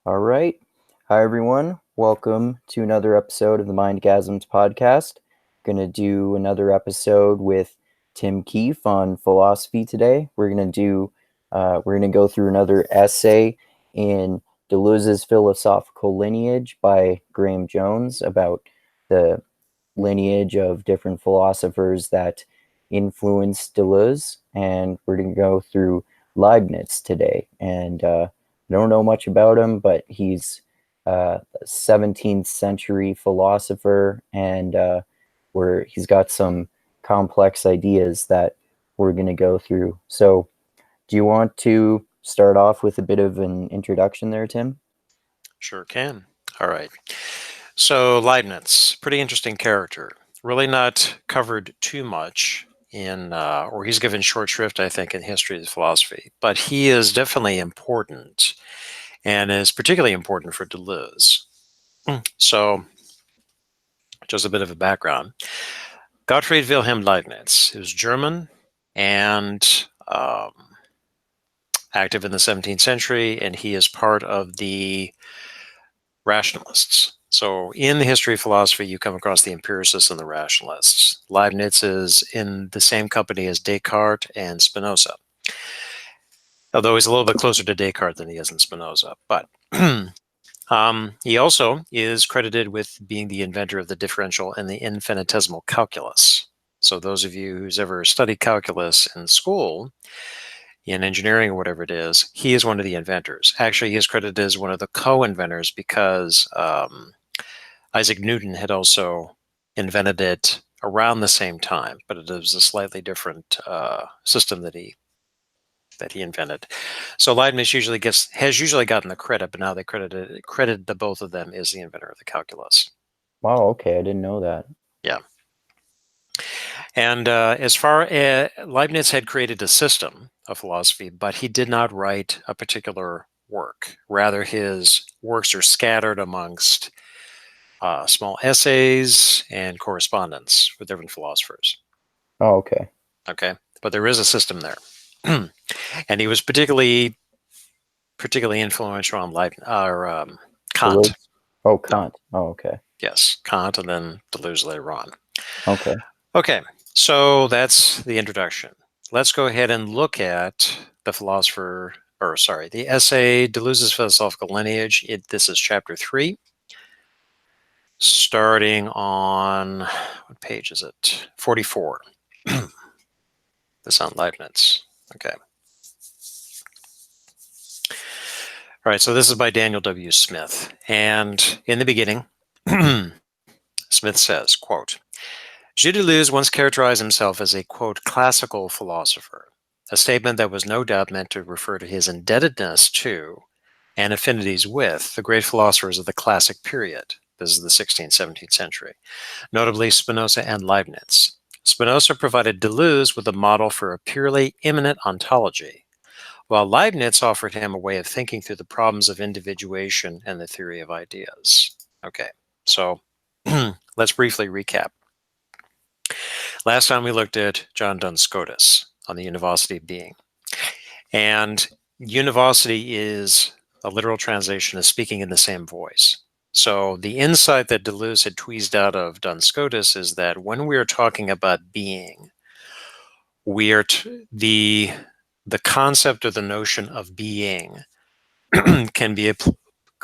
All right. Hi, everyone. Welcome to another episode of the Mindgasms podcast. Going to do another episode with Tim Keefe on philosophy today. We're going to go through another essay in Deleuze's Philosophical Lineage by Graham Jones about the lineage of different philosophers that influenced Deleuze. And we're going to go through Leibniz today. I don't know much about him, but he's a 17th century philosopher, and where he's got some complex ideas that we're going to go through. So, do you want to start off with a bit of an introduction there, Tim? Sure can. All right. So Leibniz, pretty interesting character. Really not covered too much or he's given short shrift, I think, in history of philosophy. But he is definitely important and is particularly important for Deleuze. So, just a bit of a background. Gottfried Wilhelm Leibniz, he was German and active in the 17th century, and he is part of the rationalists. So in the history of philosophy, you come across the empiricists and the rationalists. Leibniz is in the same company as Descartes and Spinoza, although he's a little bit closer to Descartes than he is in Spinoza. But he also is credited with being the inventor of the differential and the infinitesimal calculus. So those of you who's ever studied calculus in school, in engineering or whatever it is, he is one of the inventors. Actually, he is credited as one of the co-inventors because Isaac Newton had also invented it around the same time, but it was a slightly different system that he invented. So Leibniz has usually gotten the credit, but now they credited the both of them as the inventor of the calculus. Wow, okay, I didn't know that. Yeah. And as far as Leibniz had created a system of philosophy, but he did not write a particular work. Rather, his works are scattered amongst small essays and correspondence with different philosophers. Oh, okay. Okay, but there is a system there, and he was particularly influential on Kant. Deleuze? Oh, No, Kant. Oh, okay. yes, Kant, and then Deleuze later on. Okay. Okay, so that's the introduction. Let's go ahead and look at the essay Deleuze's Philosophical Lineage. This is chapter 3. Starting on, what page is it? 44. This on Leibniz. Okay. All right, so this is by Daniel W. Smith. And in the beginning, Smith says, quote, Gilles Deleuze once characterized himself as a, quote, classical philosopher, a statement that was no doubt meant to refer to his indebtedness to and affinities with the great philosophers of the classic period. This is the 16th, 17th century, notably Spinoza and Leibniz. Spinoza provided Deleuze with a model for a purely immanent ontology, while Leibniz offered him a way of thinking through the problems of individuation and the theory of ideas. Okay, so let's briefly recap. Last time we looked at John Duns Scotus on the univocity of being. And univocity is a literal translation of speaking in the same voice. So the insight that Deleuze had tweezed out of Duns Scotus is that when we are talking about being, we are the concept or the notion of being can be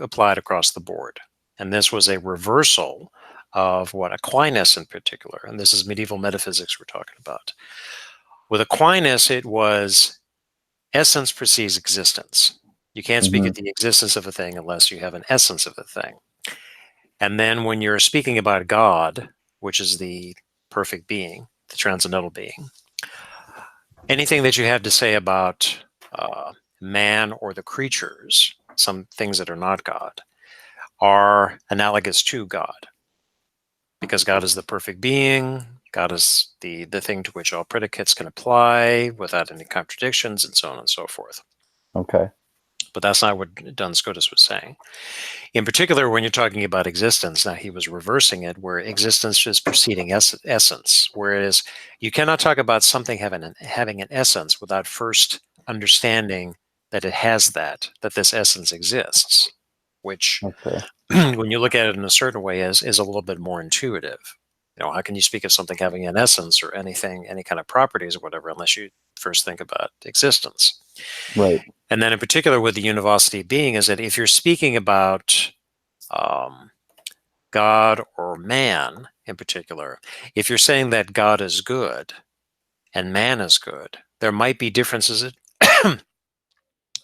applied across the board. And this was a reversal of what Aquinas in particular, and this is medieval metaphysics we're talking about. With Aquinas, it was essence precedes existence. You can't speak Mm-hmm. of the existence of a thing unless you have an essence of a thing. And then when you're speaking about God, which is the perfect being, the transcendental being, anything that you have to say about man or the creatures, some things that are not God, are analogous to God. Because God is the perfect being, God is the thing to which all predicates can apply without any contradictions, and so on and so forth. Okay. But that's not what Duns Scotus was saying. In particular, when you're talking about existence, now he was reversing it, where existence is preceding essence, whereas you cannot talk about something having an essence without first understanding that it has that this essence exists. which, Okay. when you look at it in a certain way, is a little bit more intuitive. How can you speak of something having an essence or anything, any kind of properties or whatever, unless you first think about existence? Right. And then in particular with the univocity being is that if you're speaking about God or man in particular, if you're saying that God is good and man is good, there might be differences.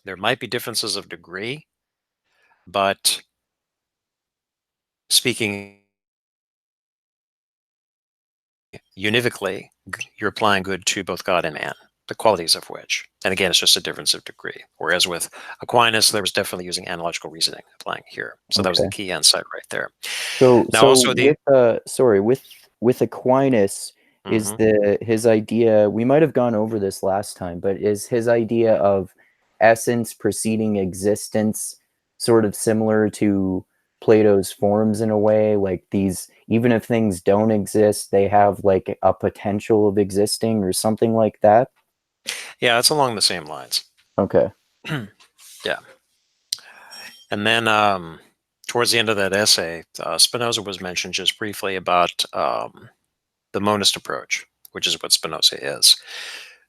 There might be differences of degree, but speaking univocally, you're applying good to both God and man, the qualities of which. And again, it's just a difference of degree. Whereas with Aquinas, there was definitely using analogical reasoning applying here. So that was the Okay. key insight right there. So Now, so also the. with with Aquinas, is Mhm. his idea, we might have gone over this last time, but is his idea of essence preceding existence sort of similar to Plato's forms in a way? Like these, even if things don't exist, they have like a potential of existing or something like that? Yeah, it's along the same lines. Okay. Yeah. And then towards the end of that essay, Spinoza was mentioned just briefly about the monist approach, which is what Spinoza is.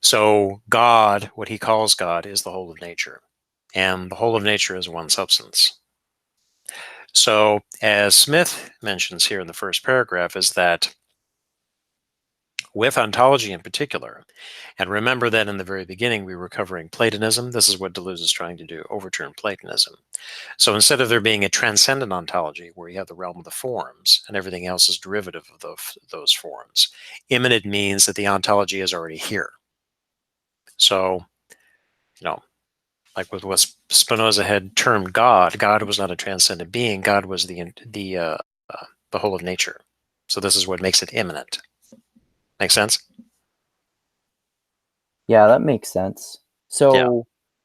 So God, what he calls God, is the whole of nature. And the whole of nature is one substance. So, as Smith mentions here in the first paragraph, is that with ontology in particular, and remember that in the very beginning we were covering Platonism. This is what Deleuze is trying to do, overturn Platonism. So instead of there being a transcendent ontology where you have the realm of the forms and everything else is derivative of those forms, immanent means that the ontology is already here. So, you know, like with what Spinoza had termed God, God was not a transcendent being. God was the whole of nature. So this is what makes it immanent. Make sense? Yeah, that makes sense. Yeah.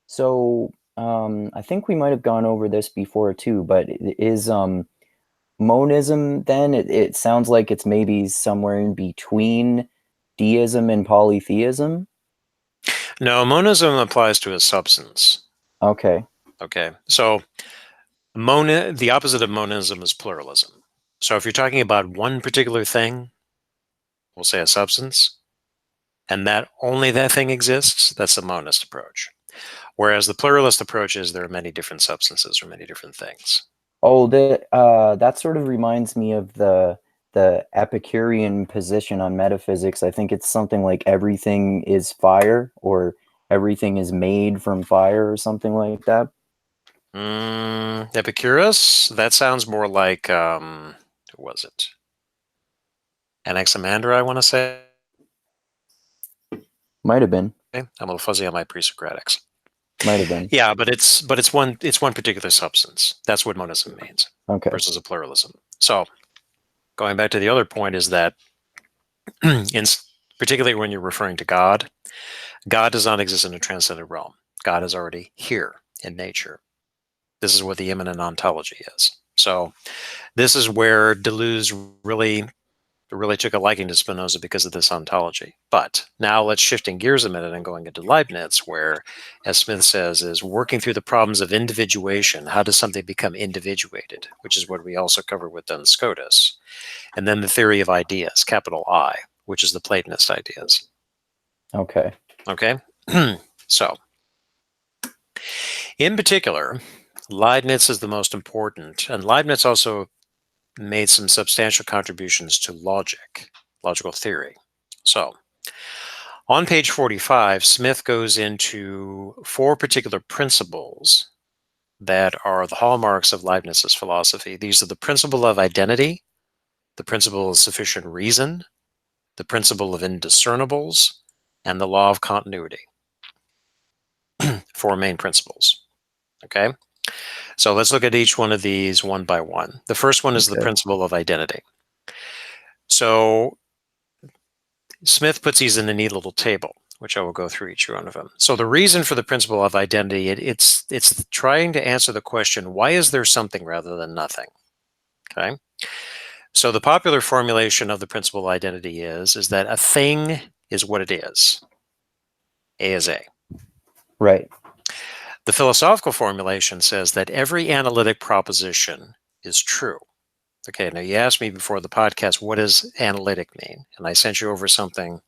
So I think we might have gone over this before too, but is monism then, it sounds like it's maybe somewhere in between deism and polytheism? No, monism applies to a substance. Okay. Okay. So the opposite of monism is pluralism. So if you're talking about one particular thing, we'll say a substance, and that only that thing exists, that's the monist approach. Whereas the pluralist approach is there are many different substances or many different things. Oh, that sort of reminds me of the Epicurean position on metaphysics. I think it's something like everything is fire, or everything is made from fire, or something like that. Epicurus, that sounds more like, who was it? Anaximander, I want to say. Might have been. I'm a little fuzzy on my pre-Socratics. Might have been. Yeah, but it's one particular substance. That's what monism means Okay. versus a pluralism. So going back to the other point is that in particularly when you're referring to God, God does not exist in a transcendent realm. God is already here in nature. This is what the immanent ontology is. So this is where Deleuze really took a liking to Spinoza because of this ontology. But now let's shifting gears a minute and going into Leibniz, where, as Smith says, is working through the problems of individuation. How does something become individuated? Which is what we also covered with Duns Scotus. And then the theory of ideas, capital I, which is the Platonist ideas. Okay. Okay? So, in particular, Leibniz is the most important, and Leibniz also made some substantial contributions to logical theory. So, on page 45, Smith goes into four particular principles that are the hallmarks of Leibniz's philosophy. These are the principle of identity, the principle of sufficient reason, the principle of indiscernibles, and the law of continuity. Four main principles. Okay? So let's look at each one of these one by one. The first one is the Okay. principle of identity. So Smith puts these in a neat little table, which I will go through each one of them. So the reason for the principle of identity, it's trying to answer the question, why is there something rather than nothing? Okay. So the popular formulation of the principle of identity is that a thing is what it is. A is A. Right. The philosophical formulation says that every analytic proposition is true. Okay, now you asked me before the podcast, what does analytic mean? And I sent you over something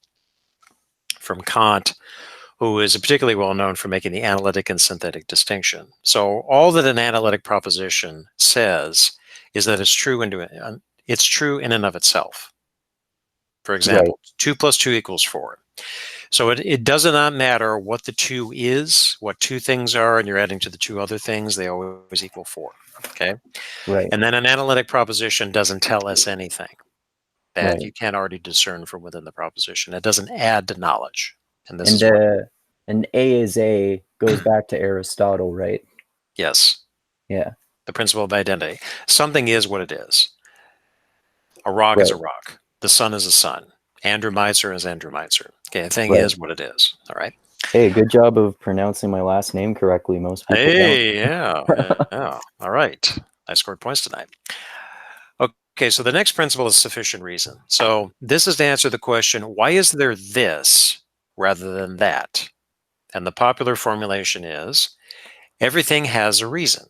from Kant, who is particularly well known for making the analytic and synthetic distinction. So all that an analytic proposition says is that it's true in and of itself. For example, 2 + 2 = 4. So it does not matter what the 2 is, what 2 things are, and you're adding to the 2 other things, they always equal 4. Okay? Right. And then an analytic proposition doesn't tell us anything that Right. you can't already discern from within the proposition. It doesn't add to knowledge. And this And is what, an A is A goes back to Aristotle, right? yes, Yeah. the principle of identity. Something is what it is. A rock is Right. a rock. The sun is a sun. Andrew Meitzer is Andrew Meitzer. Okay, a thing Right. is what it is. All right. Hey, good job of pronouncing my last name correctly. Most people Hey, yeah. All right. I scored points tonight. Okay, so the next principle is sufficient reason. So this is to answer the question, why is there this rather than that? And the popular formulation is, everything has a reason.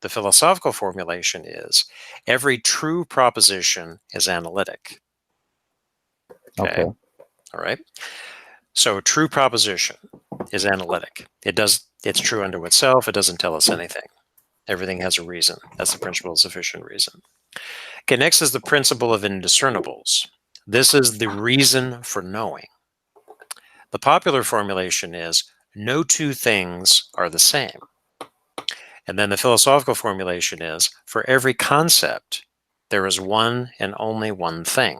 The philosophical formulation is, every true proposition is analytic. Okay. All right. So a true proposition is analytic. It's true unto itself. It doesn't tell us anything. Everything has a reason. That's the principle of sufficient reason. Okay, next is the principle of indiscernibles. This is the reason for knowing. The popular formulation is, no 2 things are the same. And then the philosophical formulation is, for every concept, there is one and only one thing.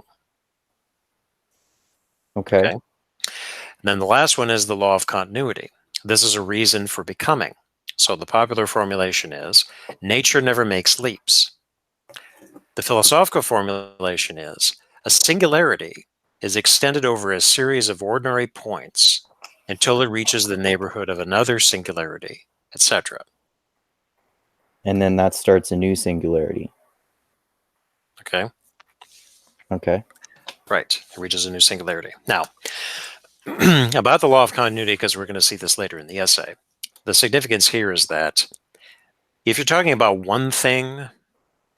Okay. And then the last one is the law of continuity. This is a reason for becoming. So the popular formulation is, nature never makes leaps. The philosophical formulation is, a singularity is extended over a series of ordinary points until it reaches the neighborhood of another singularity, etc. And then that starts a new singularity. Okay? Okay. Right. It reaches a new singularity. Now, about the law of continuity, because we're going to see this later in the essay, the significance here is that if you're talking about one thing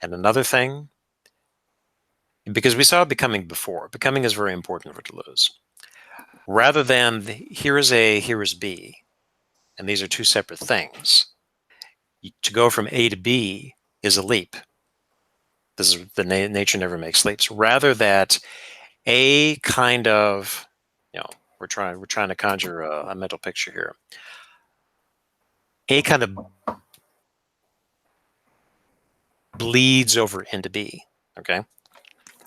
and another thing, because we saw becoming before, becoming is very important for Deleuze. Rather than here is A, here is B, and these are 2 separate things, to go from A to B is a leap. This is the nature never makes leaps. Rather that a kind of, we're trying to conjure a mental picture here. A kind of bleeds over into B. Okay,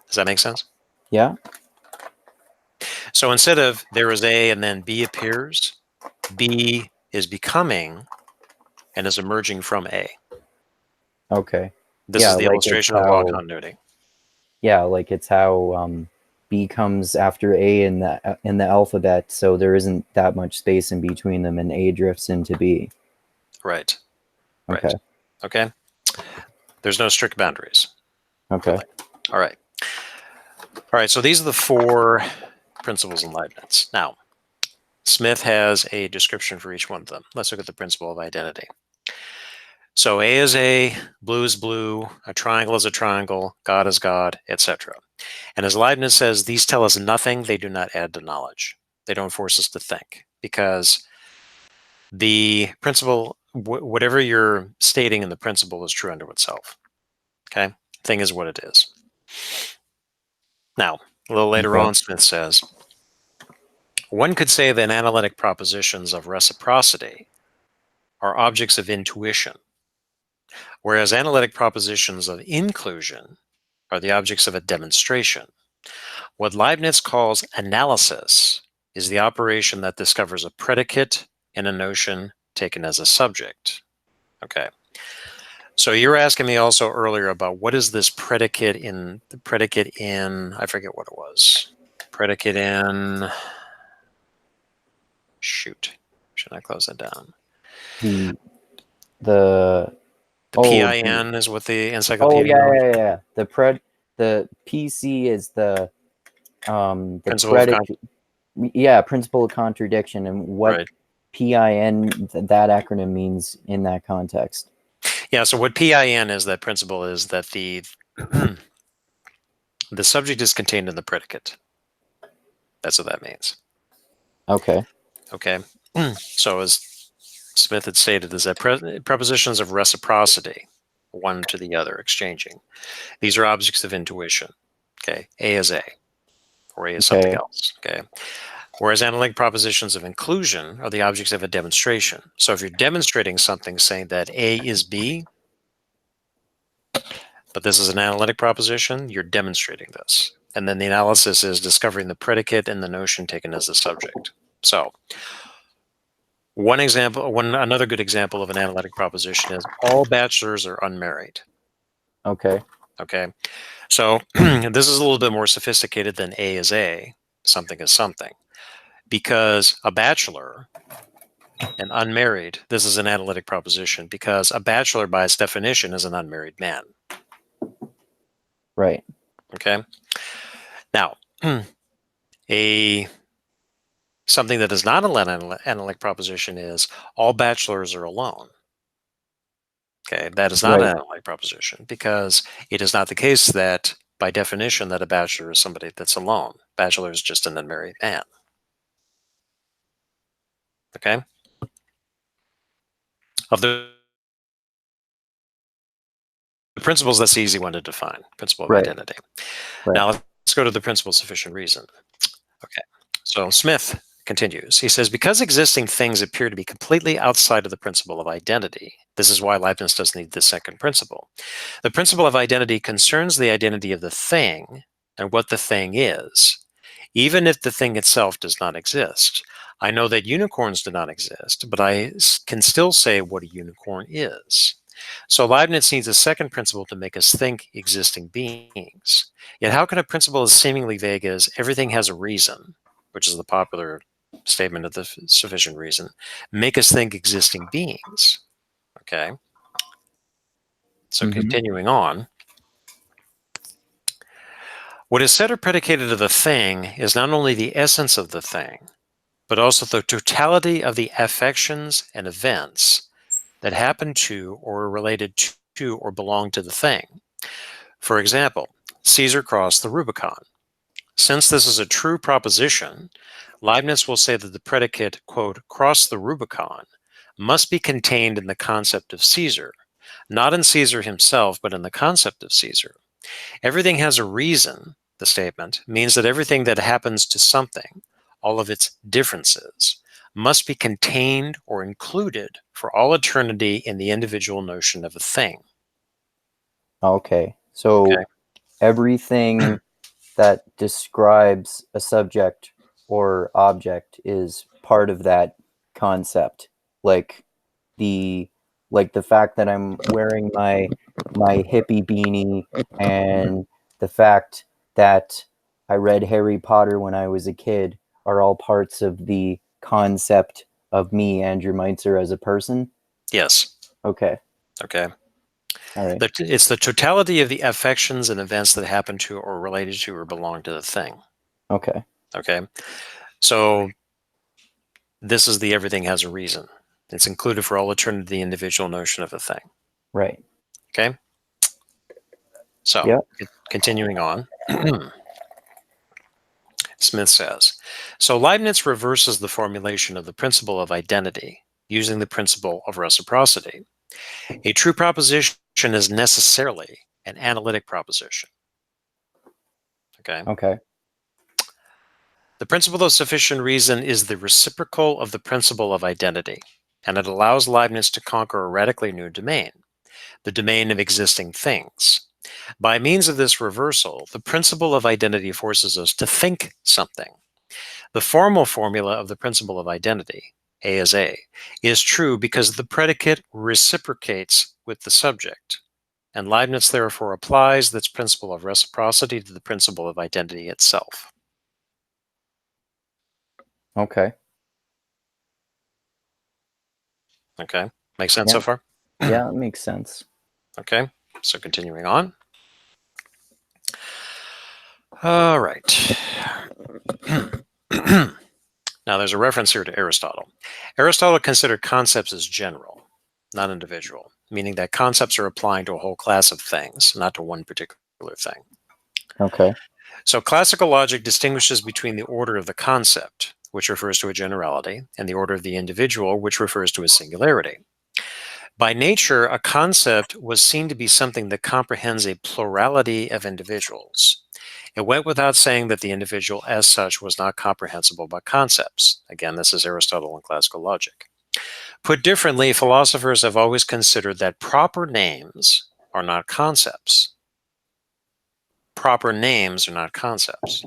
does that make sense? Yeah. So instead of there is A and then B appears, B is becoming and is emerging from A. Okay. This is the illustration of the law of continuity. Yeah, like it's how B comes after A in the alphabet, so there isn't that much space in between them, and A drifts into B. Right. Okay. Right. Okay. There's no strict boundaries. Okay. Really. All right. All right. So these are the 4 principles in Leibniz. Now, Smith has a description for each one of them. Let's look at the principle of identity. So A is A, blue is blue, a triangle is a triangle, God is God, etc. And as Leibniz says, these tell us nothing. They do not add to knowledge. They don't force us to think, because the principle, whatever you're stating in the principle, is true unto itself. Okay? Thing is what it is. Now, a little later on, Smith says, one could say that analytic propositions of reciprocity are objects of intuition, whereas analytic propositions of inclusion are the objects of a demonstration. What Leibniz calls analysis is the operation that discovers a predicate in a notion taken as a subject. Okay. So you're asking me also earlier about what is this predicate in, I forget what it was. Predicate in, shoot, should I close that down? The PIN is what the encyclopedia knows. yeah. The PC is the Principle of predicate. Yeah, principle of contradiction, and what right. PIN that acronym means in that context. Yeah, so what PIN is, that principle is that the the subject is contained in the predicate. That's what that means. Okay. Okay. So as Smith had stated, is that prepositions of reciprocity, one to the other, exchanging. These are objects of intuition. Okay. A is A, or A is something Okay. else. Okay. Whereas analytic propositions of inclusion are the objects of a demonstration. So if you're demonstrating something saying that A is B, but this is an analytic proposition, you're demonstrating this. And then the analysis is discovering the predicate and the notion taken as the subject. So another good example of an analytic proposition is all bachelors are unmarried. Okay. Okay. So this is a little bit more sophisticated than A is A, something is something. Because a bachelor and unmarried, this is an analytic proposition, because a bachelor by its definition is an unmarried man. Right. Okay. Now, something that is not an analytic proposition is all bachelors are alone. Okay, that is not Right. an analytic proposition, because it is not the case that by definition that a bachelor is somebody that's alone. Bachelor is just an unmarried man. Okay. Of the principles, that's the easy one to define, principle of Right. identity. Right. Now let's go to the principle of sufficient reason. Okay. So Smith continues. He says, because existing things appear to be completely outside of the principle of identity, this is why Leibniz doesn't need the second principle. The principle of identity concerns the identity of the thing and what the thing is, even if the thing itself does not exist. I know that unicorns do not exist, but I can still say what a unicorn is. So Leibniz needs a second principle to make us think existing beings. Yet how can a principle as seemingly vague as everything has a reason, which is the popular statement of the sufficient reason, make us think existing beings? Okay. So continuing on, what is said or predicated of the thing is not only the essence of the thing, but also the totality of the affections and events that happen to or are related to or belong to the thing. For example, Caesar crossed the Rubicon. Since this is a true proposition, Leibniz will say that the predicate, quote, cross the Rubicon, must be contained in the concept of Caesar, not in Caesar himself, but in the concept of Caesar. Everything has a reason, the statement, means that everything that happens to something, all of its differences, must be contained or included for all eternity in the individual notion of a thing. Okay. So Okay. everything that describes a subject or object is part of that concept. Like the the fact that I'm wearing my hippie beanie, and the fact that I read Harry Potter when I was a kid are all parts of the concept of me, Andrew Meitzer, as a person. Yes. Okay. Okay. All right. It's the totality of the affections and events that happen to or related to or belong to the thing. Okay. Okay. So this is the everything has a reason. It's included for all eternity the individual notion of a thing. Right. Okay. So Yeah. continuing on. Smith says, so Leibniz reverses the formulation of the principle of identity using the principle of reciprocity. A true proposition is necessarily an analytic proposition. Okay. Okay. The principle of sufficient reason is the reciprocal of the principle of identity, and it allows Leibniz to conquer a radically new domain, the domain of existing things. By means of this reversal, the principle of identity forces us to think something. The formal formula of the principle of identity, A is A, is true because the predicate reciprocates with the subject, and Leibniz therefore applies this principle of reciprocity to the principle of identity itself. Okay. Okay, makes sense Yeah. so far? Yeah, that makes sense. Okay, so continuing on. All right. Now, Now, there's a reference here to Aristotle. Aristotle considered concepts as general, not individual, meaning that concepts are applying to a whole class of things, not to one particular thing. Okay. So classical logic distinguishes between the order of the concept, which refers to a generality, and the order of the individual, which refers to a singularity. By nature, a concept was seen to be something that comprehends a plurality of individuals. It went without saying that the individual as such was not comprehensible by concepts. Again, this is Aristotle and classical logic. Put differently, philosophers have always considered that proper names are not concepts. Proper names are not concepts.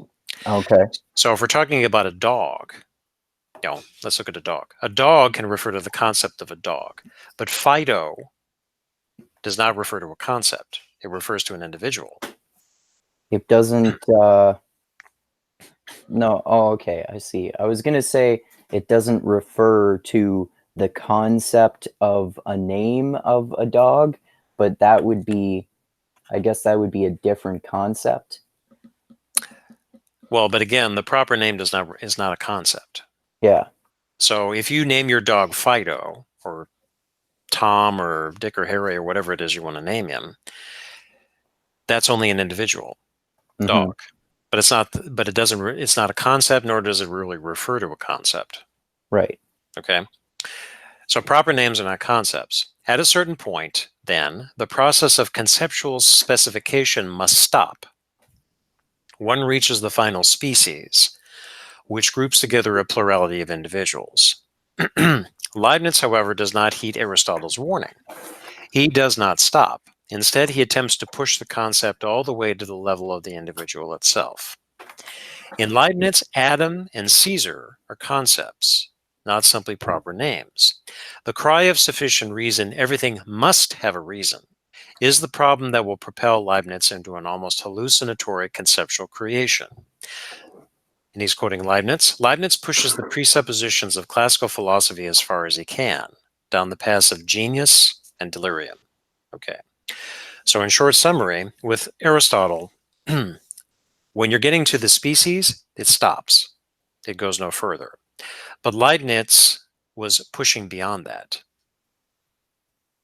Okay. So if we're talking about a dog, let's look at a dog. A dog can refer to the concept of a dog, but Fido does not refer to a concept. It refers to an individual. It doesn't, no, oh, okay, I see. I was going to say it doesn't refer to the concept of a name of a dog, but that would be, I guess that would be a different concept. Well, but again, the proper name is not a concept. Yeah. So if you name your dog Fido or Tom or Dick or Harry or whatever it is you want to name him, that's only an individual dog. But it's not. But it doesn't. It's not a concept, nor does it really refer to a concept. Right. Okay. So proper names are not concepts. At a certain point, then, the process of conceptual specification must stop. One reaches the final species, which groups together a plurality of individuals. Leibniz, however, does not heed Aristotle's warning. He does not stop. Instead, he attempts to push the concept all the way to the level of the individual itself. In Leibniz, Adam and Caesar are concepts, not simply proper names. The cry of sufficient reason, everything must have a reason, is the problem that will propel Leibniz into an almost hallucinatory conceptual creation. And he's quoting Leibniz. Leibniz pushes the presuppositions of classical philosophy as far as he can, down the paths of genius and delirium. Okay. So in short summary, with Aristotle, when you're getting to the species, it stops. It goes no further. But Leibniz was pushing beyond that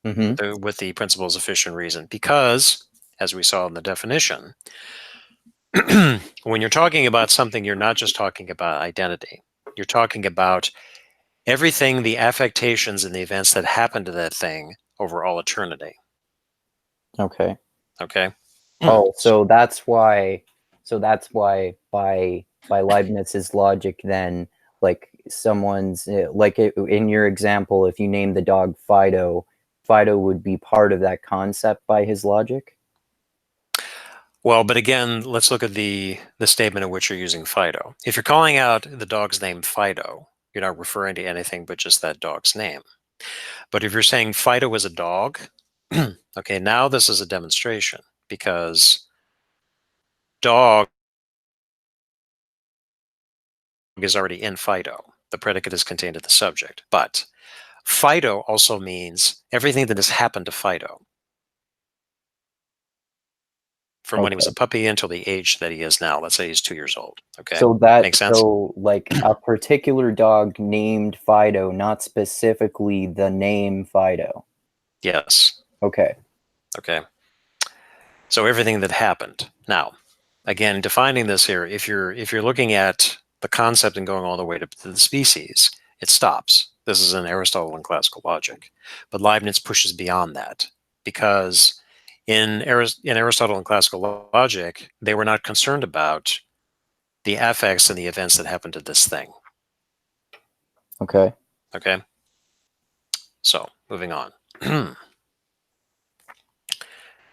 with the principles of sufficient reason, because, as we saw in the definition, when you're talking about something, you're not just talking about identity. You're talking about everything, the affectations and the events that happen to that thing over all eternity. Okay. Okay. Oh, so that's why by Leibniz's logic, then, like, someone's like in your example, if you name the dog Fido, Fido would be part of that concept by his logic. Well, but again, let's look at the statement in which you're using Fido. If you're calling out the dog's name Fido, you're not referring to anything but just that dog's name. But if you're saying Fido is a dog, okay, now this is a demonstration, because dog is already in Fido. The predicate is contained in the subject. But Fido also means everything that has happened to Fido, from when he was a puppy until the age that he is now. Let's say he's 2 years old. Okay. So that makes sense. So like a particular dog named Fido, not specifically the name Fido. Yes. Okay. Okay. So everything that happened. Now, again, defining this here, if you're looking at the concept and going all the way to the species, it stops. This is in Aristotle and classical logic. But Leibniz pushes beyond that, because in Aristotle and classical logic, they were not concerned about the affects and the events that happened to this thing. Okay. Okay. So, moving on.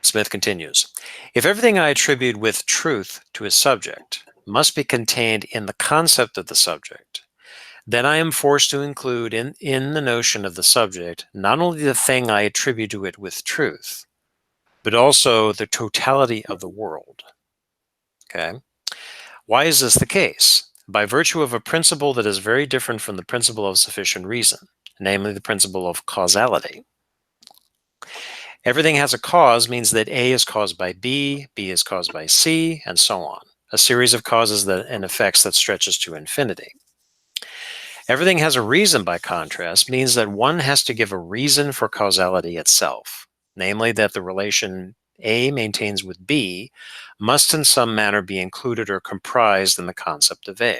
Smith continues. If everything I attribute with truth to a subject must be contained in the concept of the subject, then I am forced to include in the notion of the subject not only the thing I attribute to it with truth, but also the totality of the world. Okay. Why is this the case? By virtue of a principle that is very different from the principle of sufficient reason, namely the principle of causality. Everything has a cause means that A is caused by B, B is caused by C, and so on. A series of causes and effects that stretches to infinity. Everything has a reason, by contrast, means that one has to give a reason for causality itself, namely that the relation A maintains with B must in some manner be included or comprised in the concept of A.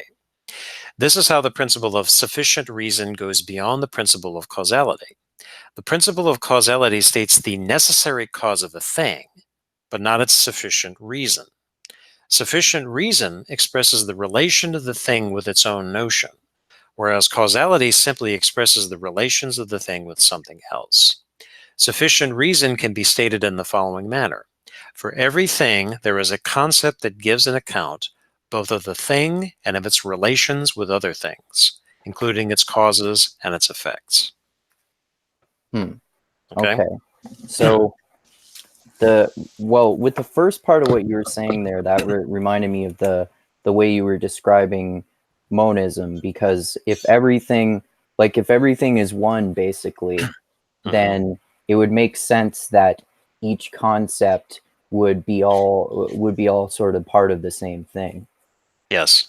This is how the principle of sufficient reason goes beyond the principle of causality. The principle of causality states the necessary cause of a thing, but not its sufficient reason. Sufficient reason expresses the relation of the thing with its own notion, whereas causality simply expresses the relations of the thing with something else. Sufficient reason can be stated in the following manner. For everything, there is a concept that gives an account both of the thing and of its relations with other things, including its causes and its effects. Okay? Okay. So with the first part of what you were saying there, that reminded me of the way you were describing monism, because if everything is one, basically, then it would make sense that each concept would be all sort of part of the same thing. Yes.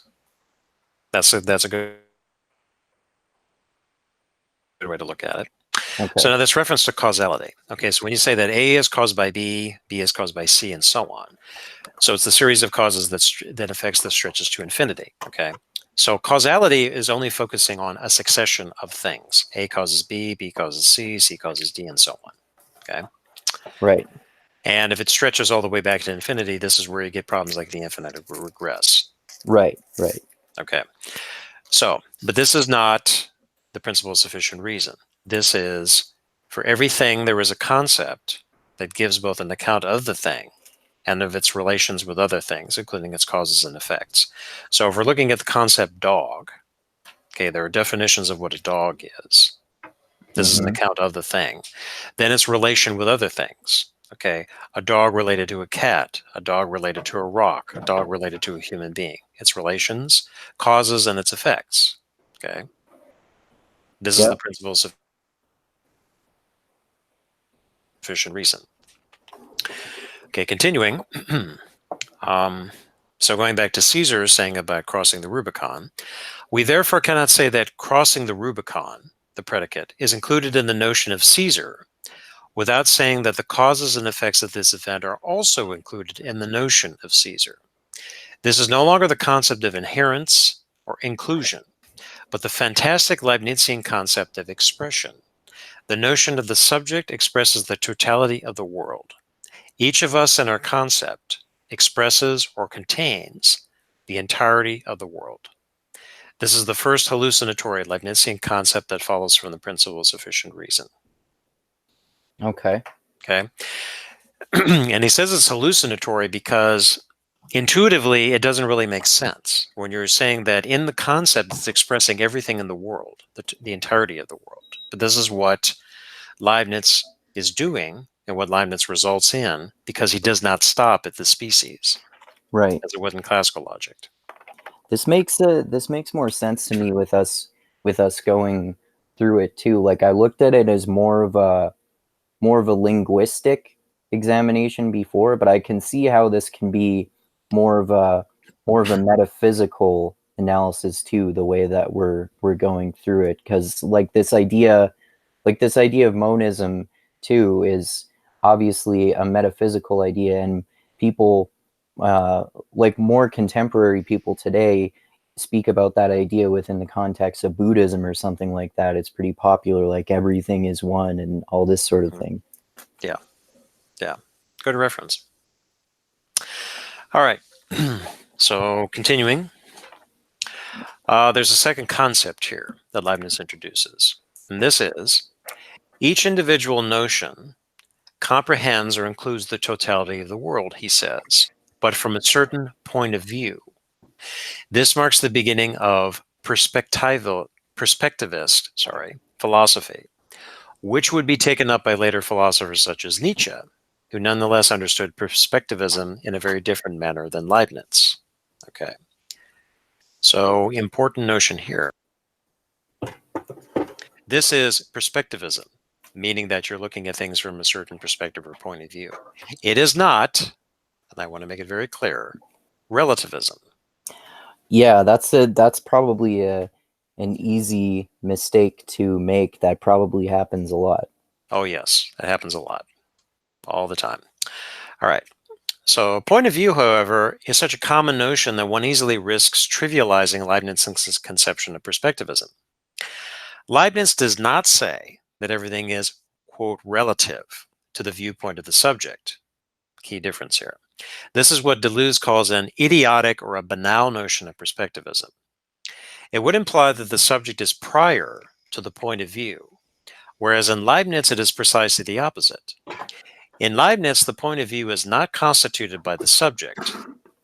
That's a good way to look at it. Okay. So now this reference to causality. Okay, so when you say that A is caused by B, B is caused by C, and so on. So it's the series of causes that affects the stretches to infinity. Okay, so causality is only focusing on a succession of things. A causes B, B causes C, C causes D, and so on. Okay. Right. And if it stretches all the way back to infinity, this is where you get problems like the infinite regress. Right. Right. Okay. So, but this is not the principle of sufficient reason. This is, for everything, there is a concept that gives both an account of the thing and of its relations with other things, including its causes and effects. So if we're looking at the concept dog, okay, there are definitions of what a dog is. This is an account of the thing. Then its relation with other things. Okay, a dog related to a cat, a dog related to a rock, a dog related to a human being. Its relations, causes, and its effects. Okay, this is the principle of sufficient reason. Okay, continuing. So going back to Caesar saying about crossing the Rubicon, we therefore cannot say that crossing the Rubicon, the predicate, is included in the notion of Caesar without saying that the causes and effects of this event are also included in the notion of Caesar. This is no longer the concept of inherence or inclusion, but the fantastic Leibnizian concept of expression. The notion of the subject expresses the totality of the world. Each of us in our concept expresses or contains the entirety of the world. This is the first hallucinatory Leibnizian concept that follows from the principle of sufficient reason. Okay. Okay. And he says it's hallucinatory because intuitively it doesn't really make sense when you're saying that in the concept it's expressing everything in the world, the entirety of the world. But this is what Leibniz is doing and what Leibniz results in, because he does not stop at the species, Right. as it would in classical logic. This makes more sense to me with us going through it too. Like, I looked at it as more of a linguistic examination before, but I can see how this can be more of a metaphysical analysis too, the way that we're going through it, because like this idea of monism too is obviously a metaphysical idea, and people like more contemporary people today speak about that idea within the context of Buddhism or something like that. It's pretty popular, like everything is one and all this sort of thing. Yeah. Yeah. Good reference. All right. So continuing, there's a second concept here that Leibniz introduces. And this is, each individual notion comprehends or includes the totality of the world, he says, but from a certain point of view. This marks the beginning of perspectivist philosophy, which would be taken up by later philosophers such as Nietzsche, who nonetheless understood perspectivism in a very different manner than Leibniz. Okay. So, important notion here. This is perspectivism, meaning that you're looking at things from a certain perspective or point of view. It is not, and I want to make it very clear, relativism. Yeah, that's probably a an easy mistake to make that probably happens a lot. Oh, yes, that happens a lot, all the time. All right. So, point of view, however, is such a common notion that one easily risks trivializing Leibniz's conception of perspectivism. Leibniz does not say that everything is, quote, relative to the viewpoint of the subject. Key difference here. This is what Deleuze calls an idiotic or a banal notion of perspectivism. It would imply that the subject is prior to the point of view, whereas in Leibniz it is precisely the opposite. In Leibniz, the point of view is not constituted by the subject.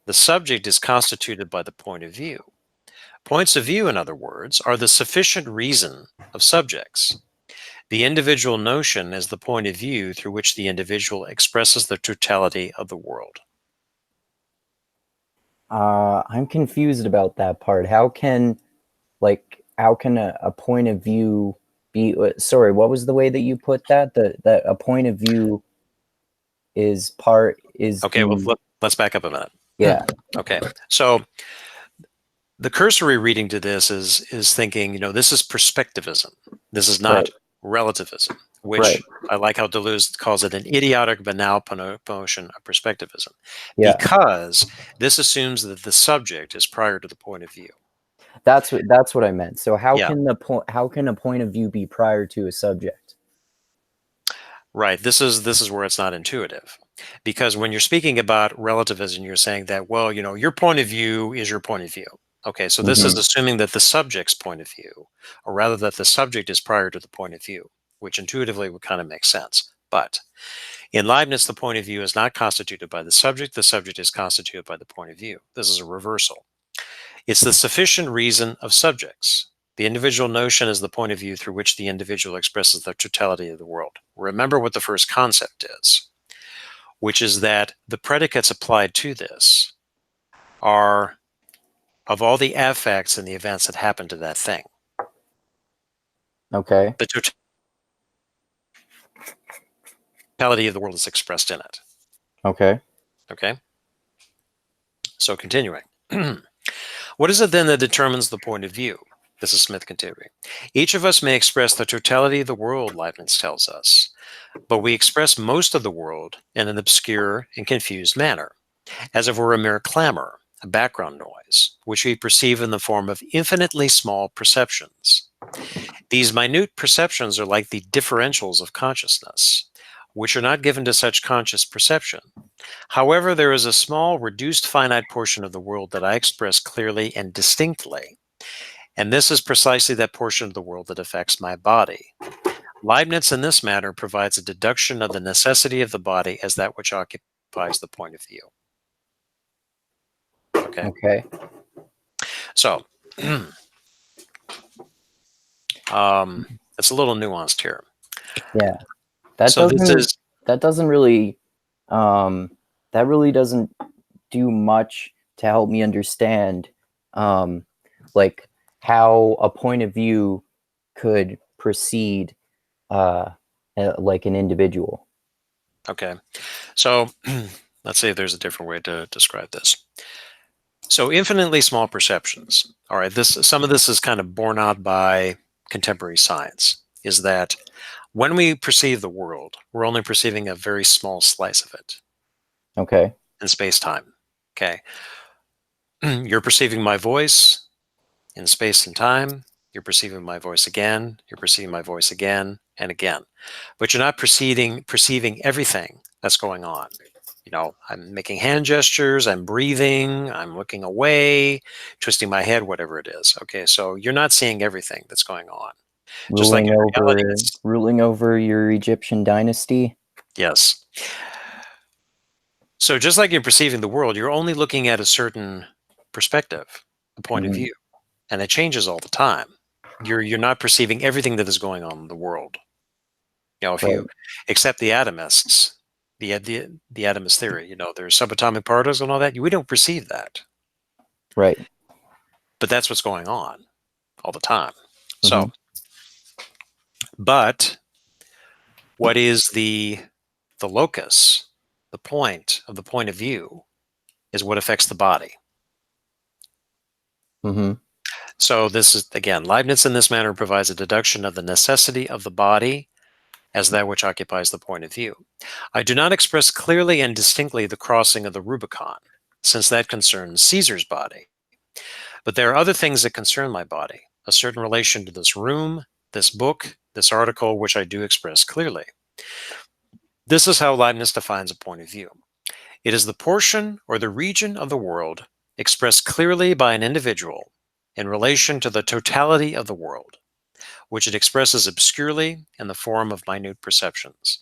The subject is constituted by the point of view. Points of view, in other words, are the sufficient reason of subjects. The individual notion is the point of view through which the individual expresses the totality of the world. I'm confused about that part. How can a point of view be? Sorry, what was the way that you put that? That a point of view is Okay, well, let's back up a minute. Yeah. Okay, so the cursory reading to this is thinking, this is perspectivism. This is not relativism, which I like how Deleuze calls it an idiotic banal promotion of perspectivism, because this assumes that the subject is prior to the point of view. That's what I meant. So how can a point of view be prior to a subject? Right. This is where it's not intuitive, because when you're speaking about relativism, you're saying that, well, your point of view is your point of view. Okay, so this is assuming that the subject's point of view, or rather that the subject is prior to the point of view, which intuitively would kind of make sense. But in Leibniz, the point of view is not constituted by the subject is constituted by the point of view. This is a reversal. It's the sufficient reason of subjects. The individual notion is the point of view through which the individual expresses the totality of the world. Remember what the first concept is, which is that the predicates applied to this are of all the affects and the events that happen to that thing. Okay. The totality of the world is expressed in it. Okay. Okay? So continuing. What is it then that determines the point of view? This is Smith continuing. Each of us may express the totality of the world, Leibniz tells us, but we express most of the world in an obscure and confused manner, as if it were a mere clamor, a background noise, which we perceive in the form of infinitely small perceptions. These minute perceptions are like the differentials of consciousness, which are not given to such conscious perception. However, there is a small, reduced, finite portion of the world that I express clearly and distinctly, and this is precisely that portion of the world that affects my body. Leibniz, in this matter, provides a deduction of the necessity of the body as that which occupies the point of view. Okay. Okay. So, it's a little nuanced here. Yeah. That really doesn't do much to help me understand like how a point of view could precede like an individual. Okay. So let's say there's a different way to describe this. So infinitely small perceptions. All right, some of this is kind of borne out by contemporary science, is that when we perceive the world, we're only perceiving a very small slice of it. Okay. In space-time. Okay. You're perceiving my voice in space and time. You're perceiving my voice again. You're perceiving my voice again and again. But you're not perceiving everything that's going on. I'm making hand gestures, I'm breathing, I'm looking away, twisting my head, whatever it is. Okay, so you're not seeing everything that's going on. Just like in reality, ruling over your Egyptian dynasty. Yes. So just like you're perceiving the world, you're only looking at a certain perspective, a point of view, and it changes all the time. You're not perceiving everything that is going on in the world. If you accept the atomists, the atomist theory, there's subatomic particles and all that, we don't perceive that. Right. But that's what's going on all the time. So, but what is the locus, the point of view, is what affects the body. So this is, again, Leibniz in this manner provides a deduction of the necessity of the body as that which occupies the point of view. I do not express clearly and distinctly the crossing of the Rubicon, since that concerns Caesar's body. But there are other things that concern my body, a certain relation to this room, this book, this article, which I do express clearly. This is how Leibniz defines a point of view. It is the portion or the region of the world expressed clearly by an individual in relation to the totality of the world, which it expresses obscurely in the form of minute perceptions.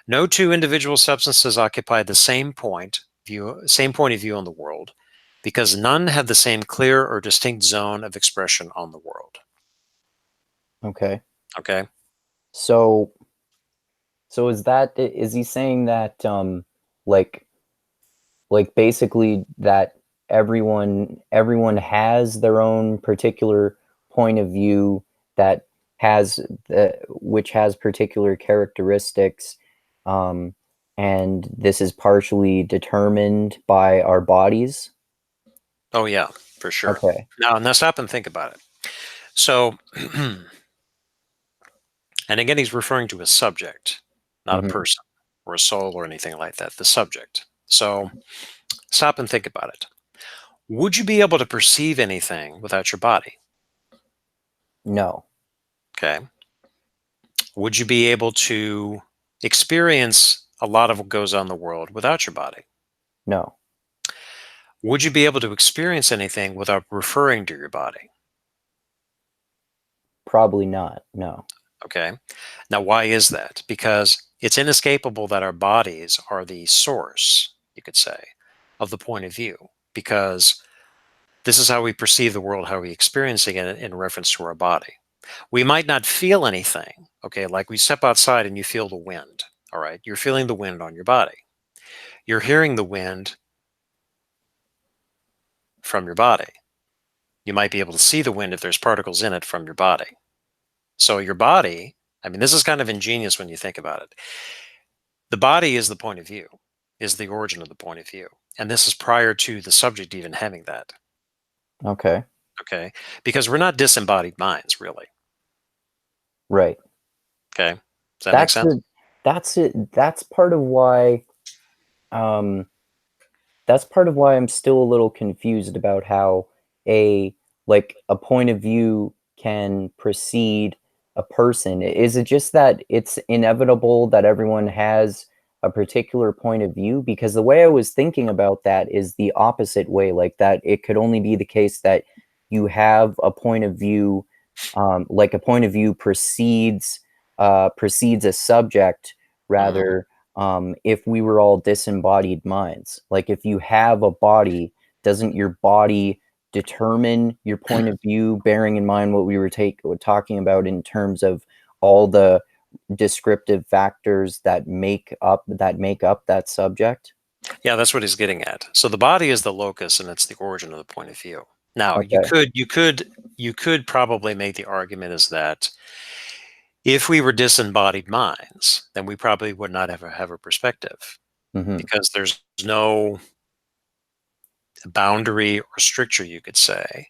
No two individual substances occupy the same point of view on the world, because none have the same clear or distinct zone of expression on the world. Okay. Okay? So is he saying that like basically that everyone has their own particular point of view that has which has particular characteristics, um, and this is partially determined by our bodies? Oh, yeah, for sure. Okay. Now stop and think about it. So, and again, he's referring to a subject, not a Hmm. person or a soul or anything like that, the subject. So, stop and think about it. Would you be able to perceive anything without your body? No. Okay. Would you be able to experience a lot of what goes on in the world without your body? No. Would you be able to experience anything without referring to your body? Probably not. No. Okay. Now, why is that? Because it's inescapable that our bodies are the source, you could say, of the point of view, because this is how we perceive the world, how we're experiencing it in reference to our body. We might not feel anything, okay, like we step outside and you feel the wind, all right? You're feeling the wind on your body. You're hearing the wind from your body. You might be able to see the wind if there's particles in it from your body. So your body, I mean, this is kind of ingenious when you think about it. The body is the point of view, is the origin of the point of view. And this is prior to the subject even having that. Okay. Okay. Because we're not disembodied minds, really. Right. Okay. Does that make That's sense? the that's it. Um, that's part of why I'm still a little confused about how a a point of view can precede a person. Is it just that it's inevitable that everyone has a particular point of view? Because the way I was thinking about that is the opposite way, like that it could only be the case that you have a point of view, like a point of view precedes a subject, Mhm. rather, if we were all disembodied minds. Like if you have a body, doesn't your body determine your point of view, bearing in mind what we were talking about in terms of all the descriptive factors that make up that subject? Yeah, that's what he's getting at. So the body is the locus and it's the origin of the point of view. Now, Okay. you could probably make the argument is that if we were disembodied minds, then we probably would not ever have a perspective, Hmm. because there's no boundary or stricture, you could say,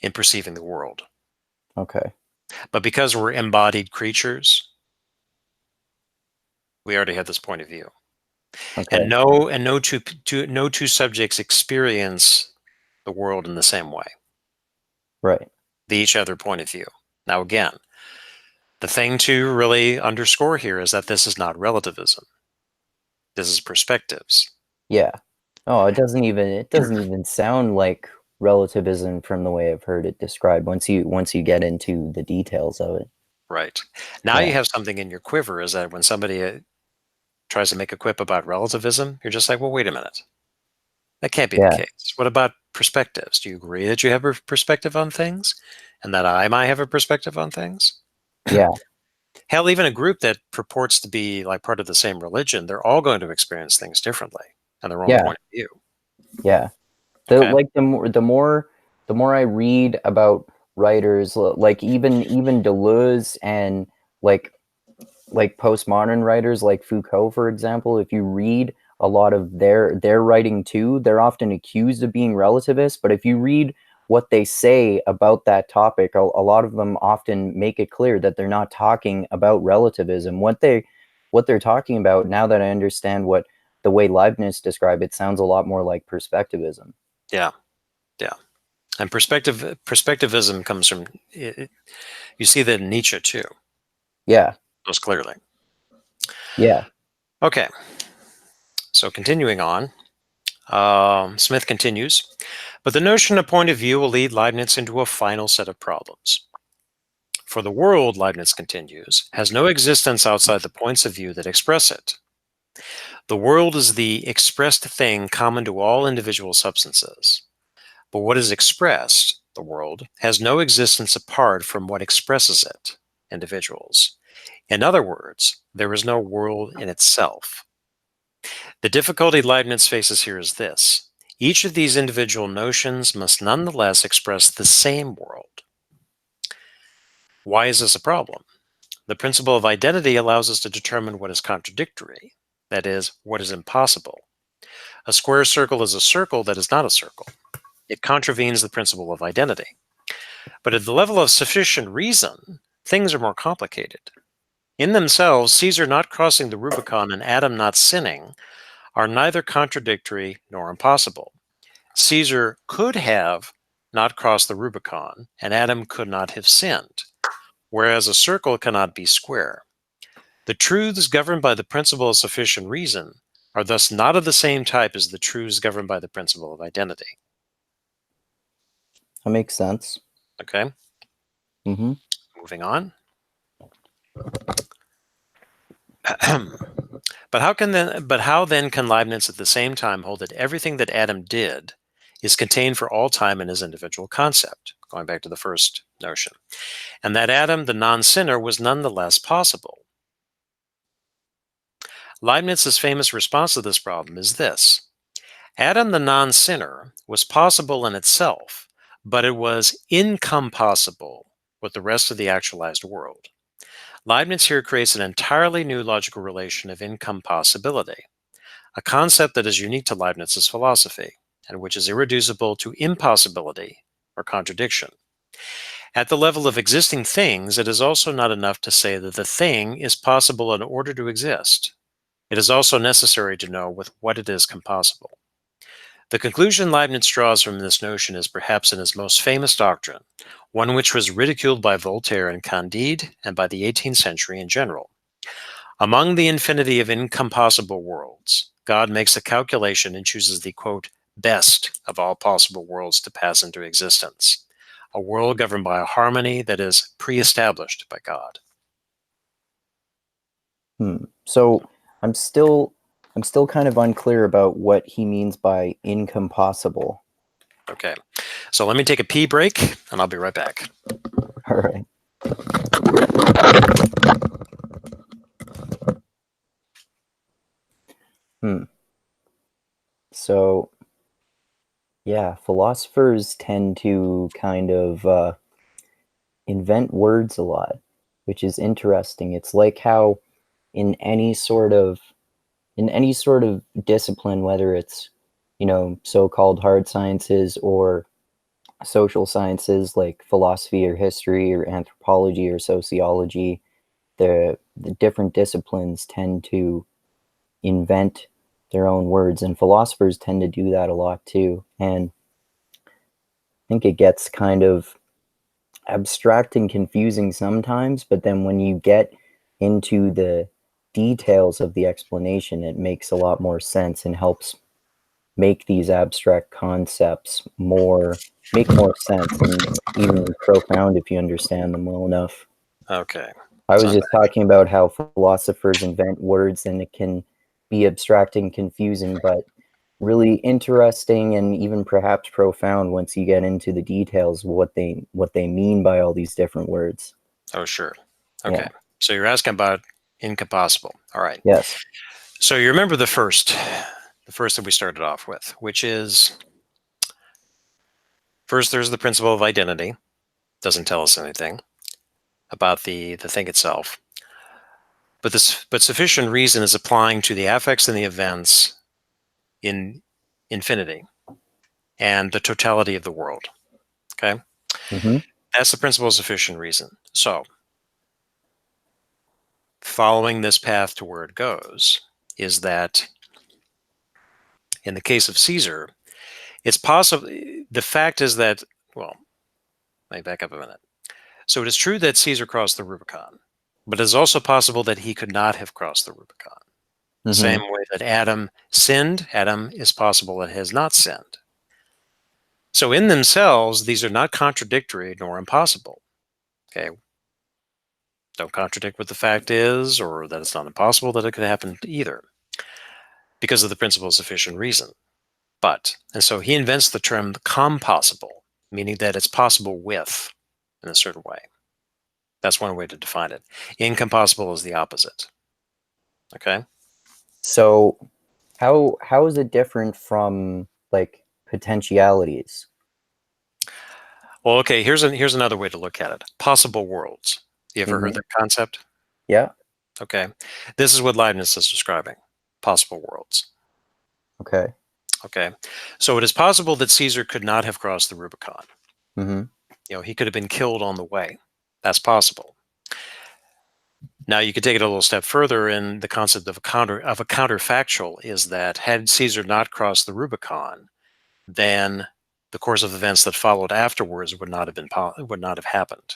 in perceiving the world. Okay. But because we're embodied creatures, we already have this point of view. Okay. And no two subjects experience the world in the same way. Right. The each other point of view. Now again, the thing to really underscore here is that this is not relativism. This is perspectives. Yeah. Oh, it doesn't even sound like relativism from the way I've heard it described once you get into the details of it. Right. Now Yeah. you have something in your quiver, is that when somebody tries to make a quip about relativism, you're just like, well, wait a minute. That can't be the Yeah. case. What about perspectives? Do you agree that you have a perspective on things and that I might have a perspective on things? Yeah. Hell, even a group that purports to be like part of the same religion, they're all going to experience things differently and their own Yeah. point of view. Yeah. The Okay. like the more I read about writers, like even Deleuze, and like postmodern writers like Foucault, for example, if you read a lot of their writing too, they're often accused of being relativists. But if you read what they say about that topic, a lot of them often make it clear that they're not talking about relativism. What they're talking about, now that I understand what the way Leibniz described it, sounds a lot more like perspectivism. Yeah, yeah. And perspectivism comes from, you see that in Nietzsche too, Yeah, most clearly. yeah. Okay, so continuing on, Smith continues, but the notion of point of view will lead Leibniz into a final set of problems. For the world, Leibniz continues, has no existence outside the points of view that express it. The world is the expressed thing common to all individual substances. But what is expressed, the world, has no existence apart from what expresses it, individuals. In other words, there is no world in itself. The difficulty Leibniz faces here is this. Each of these individual notions must nonetheless express the same world. Why is this a problem? The principle of identity allows us to determine what is contradictory, that is, what is impossible. A square circle is a circle that is not a circle. It contravenes the principle of identity. But at the level of sufficient reason, things are more complicated. In themselves, Caesar not crossing the Rubicon and Adam not sinning are neither contradictory nor impossible. Caesar could have not crossed the Rubicon, and Adam could not have sinned, whereas a circle cannot be square. The truths governed by the principle of sufficient reason are thus not of the same type as the truths governed by the principle of identity. That makes sense. Okay? Mm-hmm. Moving on. But how then can Leibniz at the same time hold that everything that Adam did is contained for all time in his individual concept, going back to the first notion, and that Adam, the non-sinner, was nonetheless possible? Leibniz's famous response to this problem is this. Adam, the non-sinner, was possible in itself, but it was incompossible with the rest of the actualized world. Leibniz here creates an entirely new logical relation of incompossibility, a concept that is unique to Leibniz's philosophy, and which is irreducible to impossibility or contradiction. At the level of existing things, it is also not enough to say that the thing is possible in order to exist. It is also necessary to know with what it is compossible. The conclusion Leibniz draws from this notion is perhaps in his most famous doctrine, one which was ridiculed by Voltaire and Candide and by the 18th century in general. Among the infinity of incompossible worlds, God makes a calculation and chooses the, quote, best of all possible worlds to pass into existence, a world governed by a harmony that is pre-established by God. So I'm still kind of unclear about what he means by incompossible. Okay, so let me take a pee break, and I'll be right back. All right. So, yeah, philosophers tend to kind of invent words a lot, which is interesting. It's like how in any sort of discipline, whether it's, so-called hard sciences or social sciences like philosophy or history or anthropology or sociology, the different disciplines tend to invent their own words, and philosophers tend to do that a lot too. And I think it gets kind of abstract and confusing sometimes, but then when you get into the details of the explanation, it makes a lot more sense and helps make these abstract concepts make more sense and even profound if you understand them well enough. Okay. I So was just talking about how philosophers invent words and it can be abstract and confusing, but really interesting and even perhaps profound once you get into the details of what they mean by all these different words. Oh, sure. Yeah. Okay. So you're asking about incompossible. All right. Yes. So you remember the first that we started off with, which is first there's the principle of identity. Doesn't tell us anything about the thing itself. But sufficient reason is applying to the affects and the events in infinity and the totality of the world. Okay? Mm-hmm. That's the principle of sufficient reason. So, following this path to where it goes is that in the case of Caesar, it's possible. The fact is that, well, let me back up a minute. So it is true that Caesar crossed the Rubicon, but it is also possible that he could not have crossed the Rubicon. The Mm-hmm. same way that Adam sinned, Adam is possible that has not sinned. So in themselves, these are not contradictory nor impossible. Okay, don't contradict what the fact is, or that it's not impossible that it could happen either, because of the principle of sufficient reason. But, and so he invents the term compossible, meaning that it's possible with in a certain way. That's one way to define it. Incompossible is the opposite. Okay. So how is it different from like potentialities? Well, okay. Here's another way to look at it. Possible worlds. You ever heard Mm-hmm. that concept? Yeah. Okay. This is what Leibniz is describing. Possible worlds. Okay. Okay. So it is possible that Caesar could not have crossed the Rubicon. Mm-hmm. He could have been killed on the way. That's possible. Now you could take it a little step further, and the concept of a counterfactual is that had Caesar not crossed the Rubicon, then the course of events that followed afterwards would not have happened.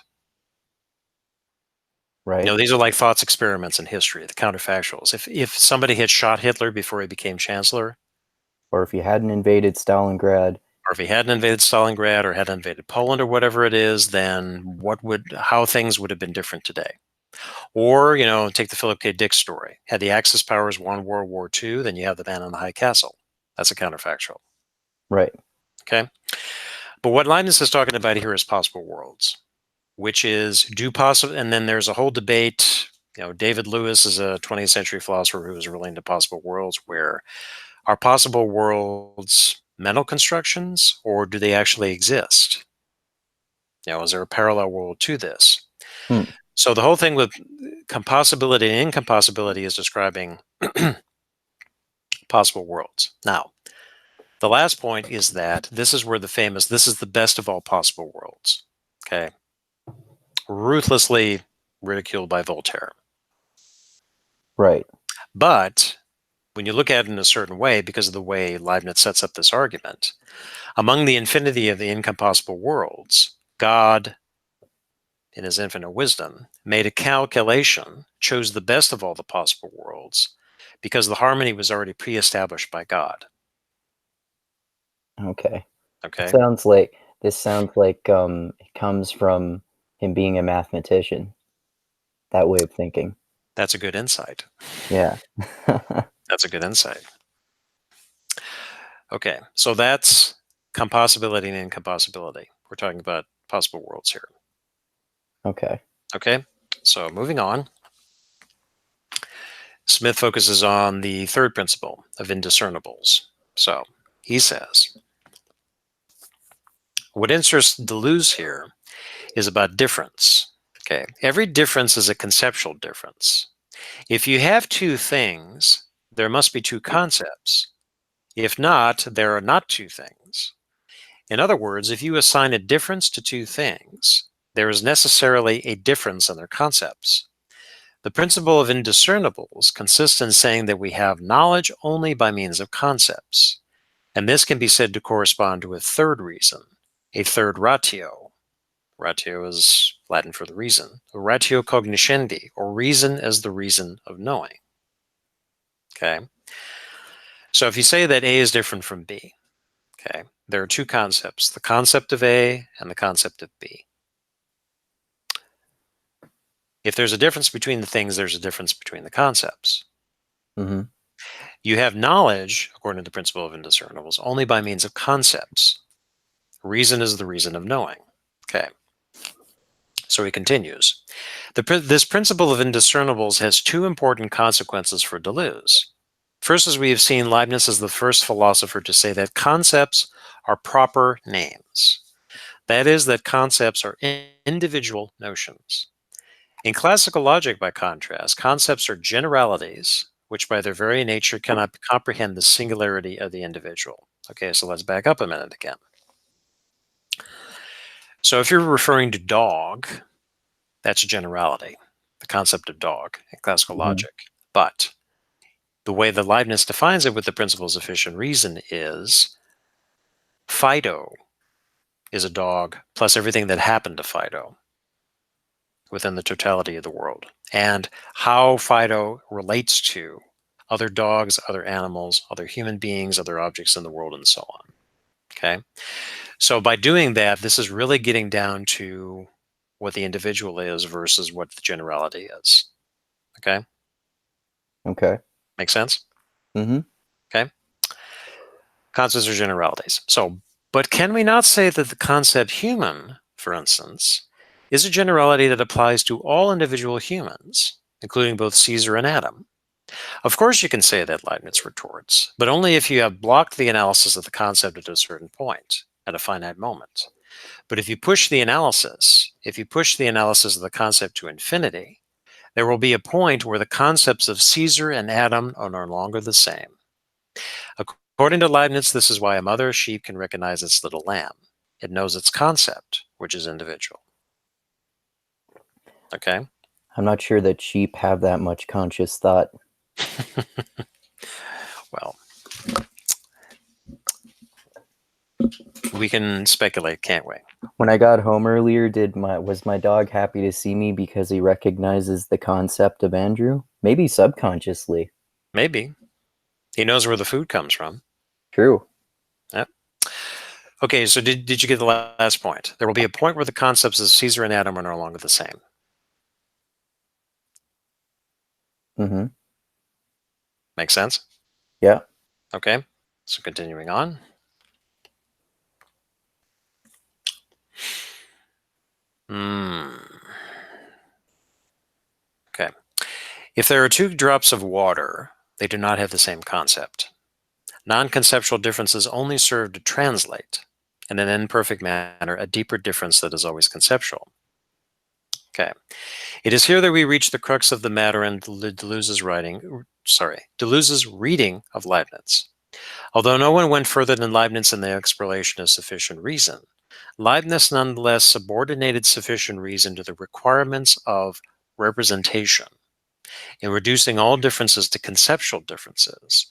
Right. These are like thoughts experiments in history, the counterfactuals. If somebody had shot Hitler before he became chancellor, Or if you hadn't invaded Stalingrad. or if he hadn't invaded Stalingrad or hadn't invaded Poland or whatever it is, then how things would have been different today. Or, take the Philip K. Dick story. Had the Axis powers won World War II, then you have the man in the high castle. That's a counterfactual. Right. Okay. But what Leibniz is talking about here is possible worlds, which is and then there's a whole debate. David Lewis is a 20th century philosopher who was really into possible worlds, where are possible worlds mental constructions or do they actually exist? Is there a parallel world to this? Hmm. So the whole thing with compossibility and incompossibility is describing possible worlds. Now, the last point is that this is the best of all possible worlds. Okay. Ruthlessly ridiculed by Voltaire. Right. But when you look at it in a certain way, because of the way Leibniz sets up this argument, among the infinity of the incompossible worlds, God, in his infinite wisdom, made a calculation, chose the best of all the possible worlds, because the harmony was already pre-established by God. Okay. Okay? This sounds like it comes from him being a mathematician. That way of thinking. That's a good insight. Yeah. That's a good insight. Okay, so that's compossibility and incompossibility. We're talking about possible worlds here. Okay. Okay, so moving on. Smith focuses on the third principle of indiscernibles. So he says, what interests Deleuze here is about difference. Okay, every difference is a conceptual difference. If you have two things, there must be two concepts. If not, there are not two things. In other words, if you assign a difference to two things, there is necessarily a difference in their concepts. The principle of indiscernibles consists in saying that we have knowledge only by means of concepts, and this can be said to correspond to a third reason, a third ratio. Ratio is Latin for the reason. Ratio cognoscendi, or reason as the reason of knowing. Okay. So if you say that A is different from B, okay, there are two concepts, the concept of A and the concept of B. If there's a difference between the things, there's a difference between the concepts. Mm-hmm. You have knowledge, according to the principle of indiscernibles, only by means of concepts. Reason is the reason of knowing. Okay. So he continues. This principle of indiscernibles has two important consequences for Deleuze. First, as we have seen, Leibniz is the first philosopher to say that concepts are proper names. That is, that concepts are individual notions. In classical logic, by contrast, concepts are generalities, which by their very nature cannot comprehend the singularity of the individual. Okay, so let's back up a minute again. So if you're referring to dog, that's a generality, the concept of dog in classical Mhm. logic. But the way that Leibniz defines it with the principle of sufficient reason is Fido is a dog plus everything that happened to Fido within the totality of the world, and how Fido relates to other dogs, other animals, other human beings, other objects in the world, and so on. Okay. So by doing that, this is really getting down to what the individual is versus what the generality is. Okay. Okay. Make sense? Mm-hmm. Okay. Concepts are generalities. So, but can we not say that the concept human, for instance, is a generality that applies to all individual humans, including both Caesar and Adam? Of course, you can say that, Leibniz retorts, but only if you have blocked the analysis of the concept at a certain point, at a finite moment. But if you push the analysis, of the concept to infinity, there will be a point where the concepts of Caesar and Adam are no longer the same. According to Leibniz, this is why a mother sheep can recognize its little lamb. It knows its concept, which is individual. Okay? I'm not sure that sheep have that much conscious thought. Well, we can speculate, can't we? When I got home earlier, was my dog happy to see me because he recognizes the concept of Andrew? Maybe subconsciously. Maybe. He knows where the food comes from. True. Yep. Okay, so did you get the last point? There will be a point where the concepts of Caesar and Adam are no longer the same. Mm-hmm. Make sense? Yeah. Okay, so continuing on. Okay. If there are two drops of water, they do not have the same concept. Non-conceptual differences only serve to translate, in an imperfect manner, a deeper difference that is always conceptual. Okay. It is here that we reach the crux of the matter in Deleuze's reading of Leibniz. Although no one went further than Leibniz in the explanation of sufficient reason, Leibniz nonetheless subordinated sufficient reason to the requirements of representation. In reducing all differences to conceptual differences,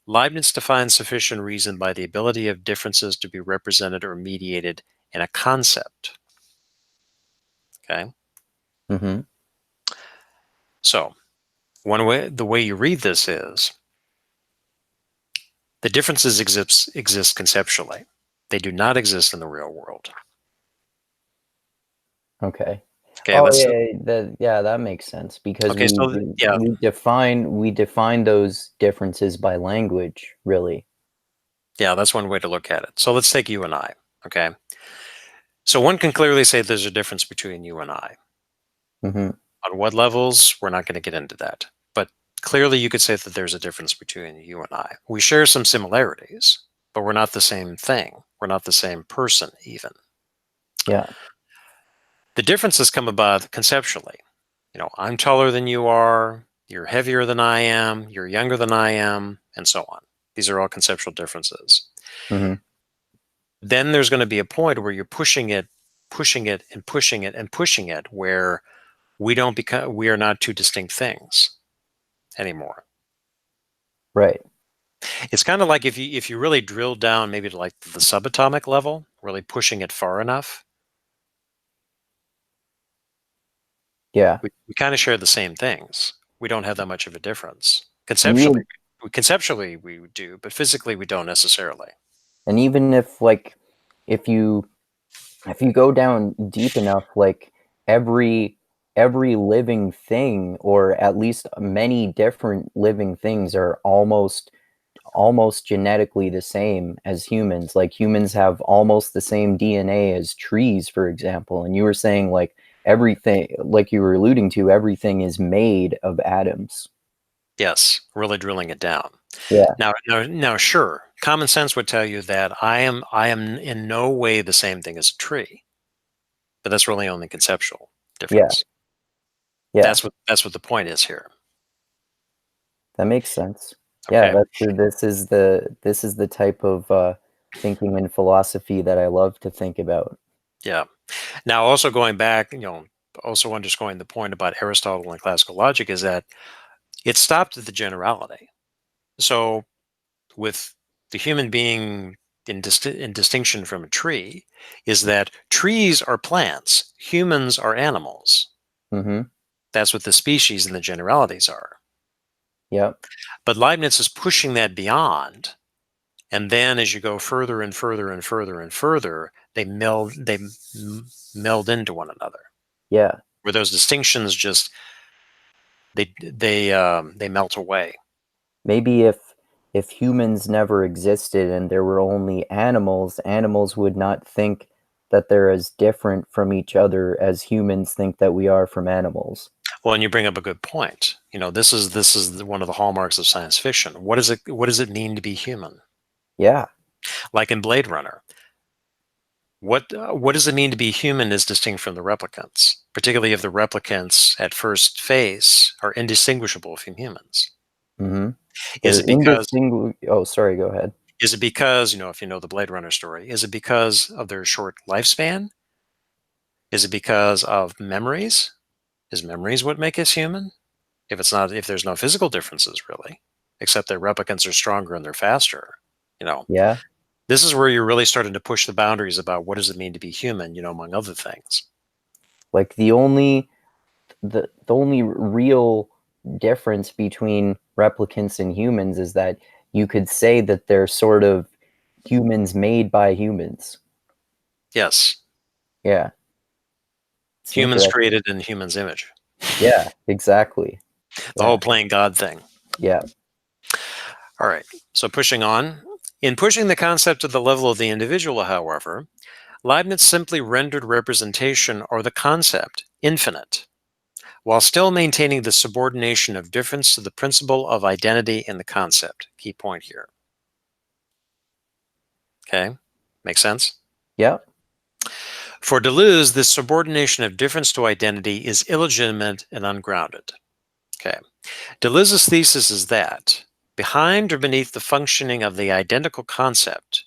Leibniz defines sufficient reason by the ability of differences to be represented or mediated in a concept. Okay? Mm-hmm. So, the way you read this is the differences exist conceptually. They do not exist in the real world. Okay. Okay, Oh yeah, that makes sense because okay. So yeah, we define those differences by language, really. that's one way to look at it. So let's take you and I. Okay, so one can clearly say there's a difference between you and I. Mm-hmm. On what levels, we're not going to get into that. But clearly, you could say that there's a difference between you and I. We share some similarities, but we're not the same thing. We're not the same person, even. Yeah. The differences come about conceptually. I'm taller than you are, you're heavier than I am, you're younger than I am, and so on. These are all conceptual differences. Mm-hmm. Then there's going to be a point where you're pushing it, and pushing it, where we are not two distinct things anymore. Right. It's kind of like if you really drill down maybe to like the subatomic level, really pushing it far enough, Yeah. we kind of share the same things. We don't have that much of a difference. And even Conceptually we do, but physically we don't necessarily. and even if like if you if you go down deep enough, like every every living thing, or at least many different living things, are almost genetically the same as humans. Like humans have almost the same DNA as trees, for example. And you were saying like everything, like you were alluding to, everything is made of atoms. Yes, really drilling it down. Yeah. Now, sure, common sense would tell you that I am in no way the same thing as a tree, but that's really only conceptual Yeah. difference. Yeah. That's what the point is here. That makes sense. Yeah, Okay. this is the type of thinking and philosophy that I love to think about. Yeah. Now, also going back, also underscoring the point about Aristotle and classical logic is that it stopped at the generality. So, with the human being in distinction from a tree, is that trees are plants, humans are animals. Mm-hmm. That's what the species and the generalities are. Yep. But Leibniz is pushing that beyond. And then as you go further and further and further and further, they meld into one another. Yeah. Where those distinctions just they melt away. Maybe if humans never existed and there were only animals, animals would not think that they're as different from each other as humans think that we are from animals. Well, and you bring up a good point. This is one of the hallmarks of science fiction. What does it mean to be human? Yeah. Like in Blade Runner, what does it mean to be human is distinct from the replicants, particularly if the replicants at first face are indistinguishable from humans. Mm-hmm. Is They're it because indistinguishable. Oh, sorry. Go ahead. if you know the Blade Runner story, is it because of their short lifespan? Is it because of memories? Is memories what make us human? If there's no physical differences really, except that replicants are stronger and they're faster, you know, Yeah. this is where you're really starting to push the boundaries about what does it mean to be human, among other things. Like the only real difference between replicants and humans is that you could say that they're sort of humans made by humans. Yes, Yeah. It's humans interesting. created in humans' image. Yeah, exactly. The Yeah. whole playing God thing. Yeah. All right, so pushing on. In pushing the concept to the level of the individual, however, Leibniz simply rendered representation or the concept infinite, while still maintaining the subordination of difference to the principle of identity in the concept. Key point here. Okay, make sense? Yeah. For Deleuze, this subordination of difference to identity is illegitimate and ungrounded. Okay, Deleuze's thesis is that behind or beneath the functioning of the identical concept,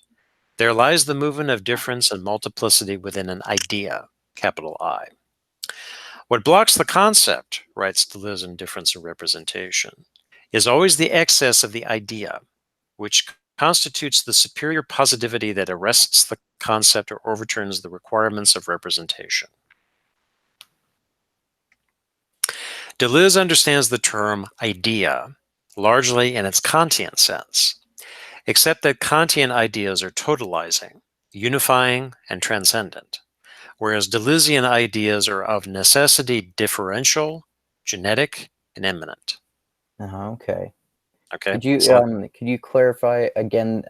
there lies the movement of difference and multiplicity within an idea, capital I. What blocks the concept, writes Deleuze in Difference and Representation, is always the excess of the idea, which constitutes the superior positivity that arrests the concept or overturns the requirements of representation. Deleuze understands the term idea largely in its Kantian sense, except that Kantian ideas are totalizing, unifying, and transcendent, whereas Deleuzian ideas are of necessity differential, genetic, and immanent. Okay. Okay, Could you clarify again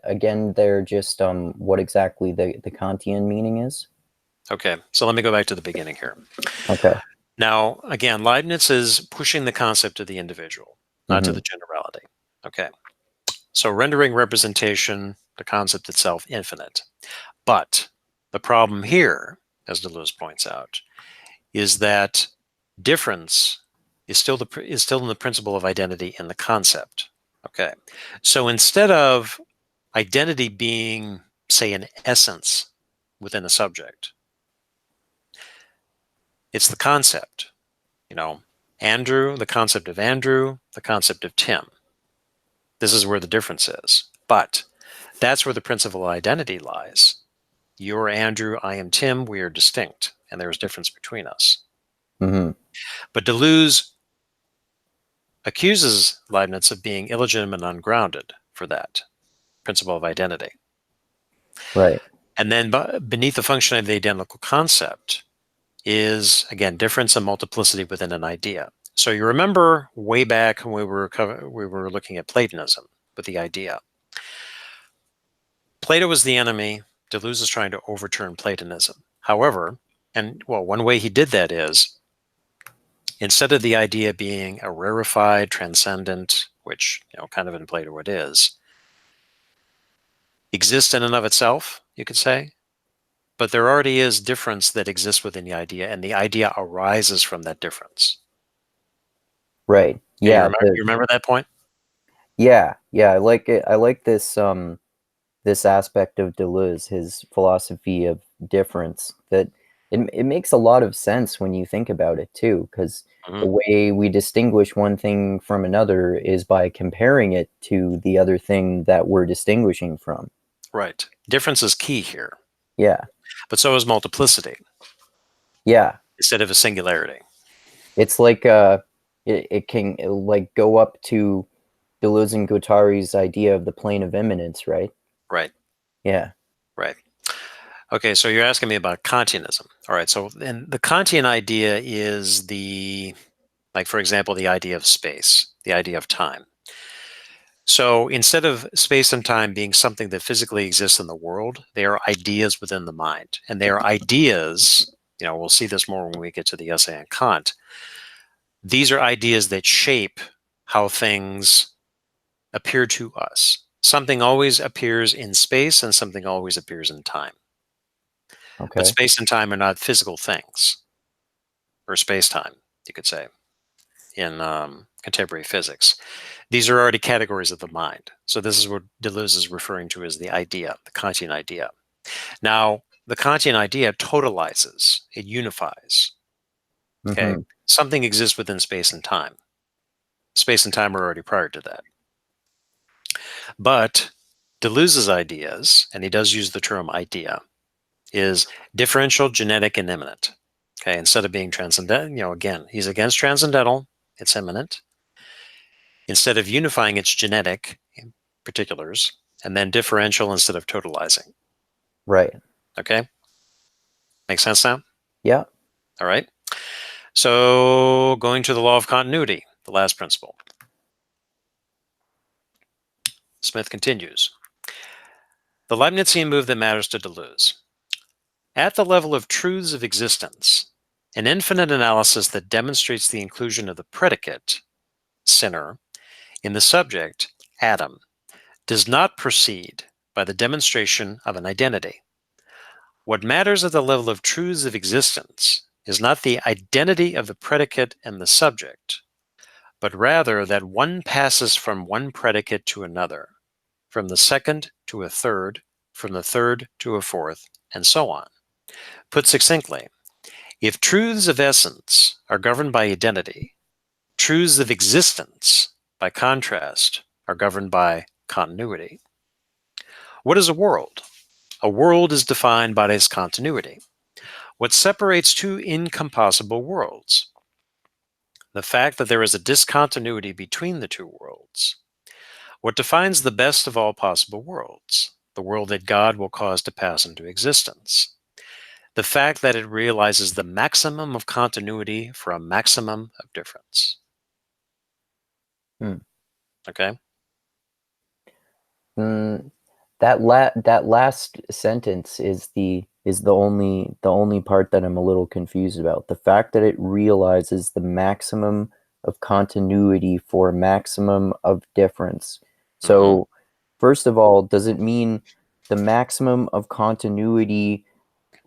there just what exactly the Kantian meaning is? so let me go back to the beginning here. Okay. Now, again, Leibniz is pushing the concept of the individual, not to Mm-hmm. the generality. Okay, so rendering representation, the concept itself, infinite. But the problem here, as Deleuze points out, is that difference is still in the principle of identity in the concept. Okay, so instead of identity being, say, an essence within a subject, it's the concept. Andrew, the concept of Andrew, the concept of Tim. This is where the difference is. But that's where the principle of identity lies. You're Andrew, I am Tim, we are distinct, and there is difference between us. Mm-hmm. But Deleuze accuses Leibniz of being illegitimate and ungrounded for that principle of identity. Right. And then beneath the function of the identical concept is, again, difference and multiplicity within an idea. So you remember way back when we were looking at Platonism with the idea. Plato was the enemy. Deleuze is trying to overturn Platonism. However, one way he did that is instead of the idea being a rarefied, transcendent, which kind of in Plato it is, exists in and of itself, you could say, but there already is difference that exists within the idea, and the idea arises from that difference. Right. Okay, Yeah. you remember that point? Yeah. Yeah. I like it. I like this aspect of Deleuze, his philosophy of difference. That it makes a lot of sense when you think about it too, because the Mhm. way we distinguish one thing from another is by comparing it to the other thing that we're distinguishing from. Right. Difference is key here, Yeah. but so is multiplicity Yeah. instead of a singularity. It's like it can like go up to Deleuze and Guattari's idea of the plane of immanence, right? Right. Yeah. Right. Okay, so you're asking me about Kantianism. All right, so and the Kantian idea is like for example, the idea of space, the idea of time. So instead of space and time being something that physically exists in the world, they are ideas within the mind. And they are ideas, we'll see this more when we get to the essay on Kant. These are ideas that shape how things appear to us. Something always appears in space and something always appears in time. But Okay. space and time are not physical things, or space time, you could say, in contemporary physics. These are already categories of the mind. So this is what Deleuze is referring to as the idea, the Kantian idea. Now, the Kantian idea totalizes, it unifies. Okay. Mm-hmm. Something exists within space and time. Space and time are already prior to that. But Deleuze's ideas, and he does use the term idea, is differential, genetic, and immanent. Okay, instead of being transcendental, again, he's against transcendental, it's immanent. Instead of unifying, it's genetic in particulars, and then differential instead of totalizing. Right. Okay, make sense now? Yeah. All right. So going to the law of continuity, the last principle. Smith continues. The Leibnizian move that matters to Deleuze. At the level of truths of existence, an infinite analysis that demonstrates the inclusion of the predicate, sinner, in the subject, Adam, does not proceed by the demonstration of an identity. What matters at the level of truths of existence is not the identity of the predicate and the subject, but rather that one passes from one predicate to another, from the second to a third, from the third to a fourth, and so on. Put succinctly, if truths of essence are governed by identity, truths of existence, by contrast, are governed by continuity. What is a world? A world is defined by its continuity. What separates two incompossible worlds? The fact that there is a discontinuity between the two worlds. What defines the best of all possible worlds? The world that God will cause to pass into existence. The fact that it realizes the maximum of continuity for a maximum of difference. Hmm. Okay? Mm, that last sentence is the only part that I'm a little confused about. The fact that it realizes the maximum of continuity for maximum of difference. Mm-hmm. So, first of all, does it mean the maximum of continuity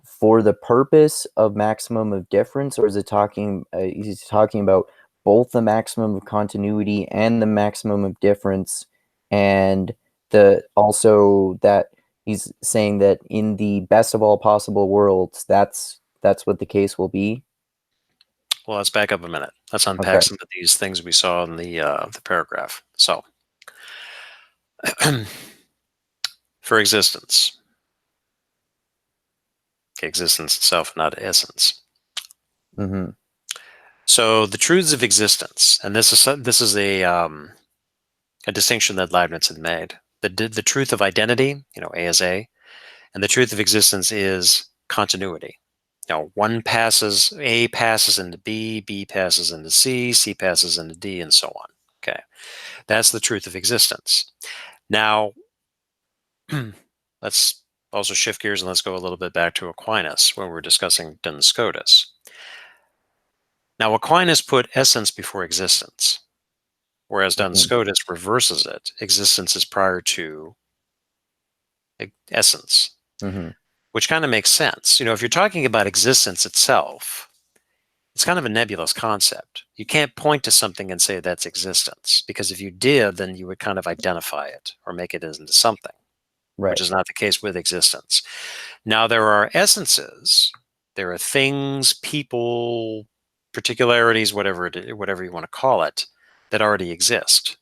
for the purpose of maximum of difference, or is it talking? He's talking about both the maximum of continuity and the maximum of difference, and the also that he's saying that in the best of all possible worlds, that's what the case will be. Well, let's back up a minute. Let's unpack Okay. some of these things we saw in the paragraph. So, for existence, okay, existence itself, not essence. Mm-hmm. So, the truths of existence, and this is a distinction that Leibniz had made. The truth of identity, A is A, and the truth of existence is continuity. A passes into B, B passes into C, C passes into D, and so on. Okay, that's the truth of existence. Now, let's also shift gears and let's go a little bit back to Aquinas when we're discussing Duns Scotus. Now, Aquinas put essence before existence, whereas Duns Mm-hmm. Scotus reverses it. Existence is prior to essence, Mm-hmm. which kind of makes sense. If you're talking about existence itself, it's kind of a nebulous concept. You can't point to something and say that's existence, because if you did, then you would kind of identify it or make it into something, which Right. is not the case with existence. Now, there are essences There are things, people, particularities, whatever you want to call it, that already exist.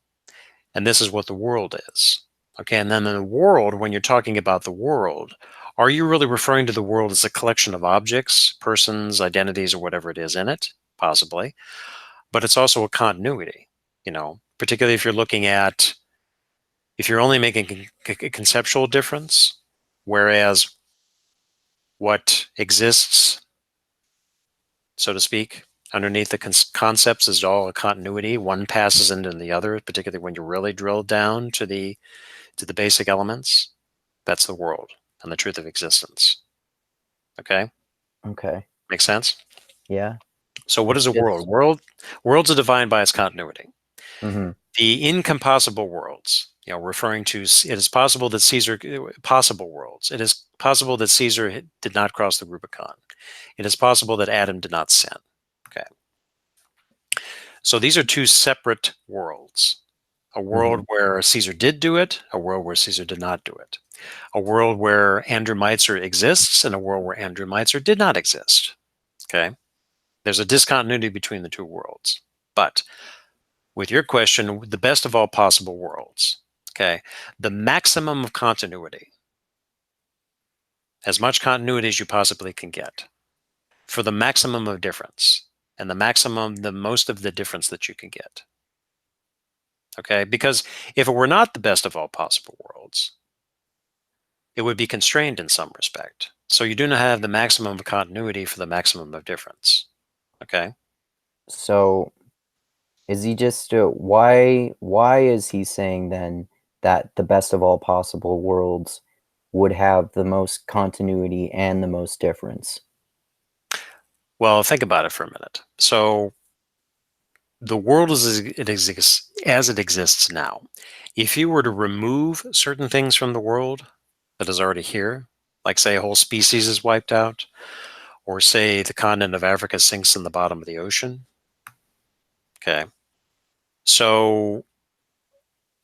And this is what the world is. Okay, and then in the world, when you're talking about the world, are you really referring to the world as a collection of objects, persons, identities, or whatever it is in it? Possibly. But it's also a continuity, particularly if you're only making a conceptual difference, whereas what exists, so to speak, underneath the concepts is all a continuity. One passes into the other, particularly when you really drill down to the basic elements. That's the world and the truth of existence. Okay? Okay. Make sense? Yeah. So what It's is a world? just. Worlds are defined by its continuity. Hmm. The incompossible worlds, referring to it is possible that Caesar possible worlds. It is possible that Caesar did not cross the Rubicon. It is possible that Adam did not sin. Okay. So these are two separate worlds. A Hmm. world where Caesar did do it, a world where Caesar did not do it. A world where Andrew Meitzer exists, and a world where Andrew Meitzer did not exist. Okay. There's a discontinuity between the two worlds. But with your question, the best of all possible worlds. Okay. The maximum of continuity, as much continuity as you possibly can get, for the maximum of difference, and the most of the difference that you can get. Okay. Because if it were not the best of all possible worlds, it would be constrained in some respect. So you do not have the maximum of continuity for the maximum of difference. Okay. So is he just why is he saying then that the best of all possible worlds would have the most continuity and the most difference? Well, think about it for a minute. So the world as it exists now. If you were to remove certain things from the world that is already here, like say a whole species is wiped out, or say the continent of Africa sinks in the bottom of the ocean, okay, so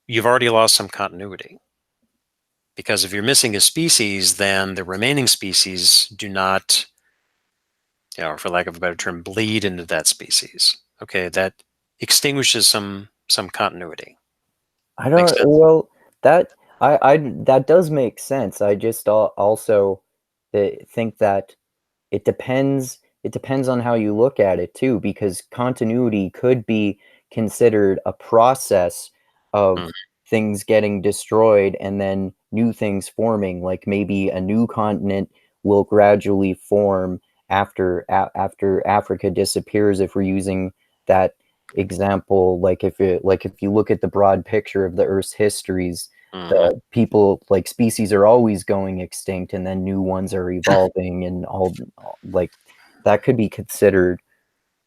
you've already lost some continuity. Because if you're missing a species, then the remaining species do not, for lack of a better term, bleed into that species. Okay, that extinguishes some continuity. I Makes don't. sense? Well, that that does make sense. I just also think that it depends on how you look at it too, because continuity could be considered a process Mm, of things getting destroyed and then new things forming, like maybe a new continent will gradually form after Africa disappears, if we're using that example. Like if you look at the broad picture of the Earth's histories, mhm. the people, like, species are always going extinct and then new ones are evolving, and all like that could be considered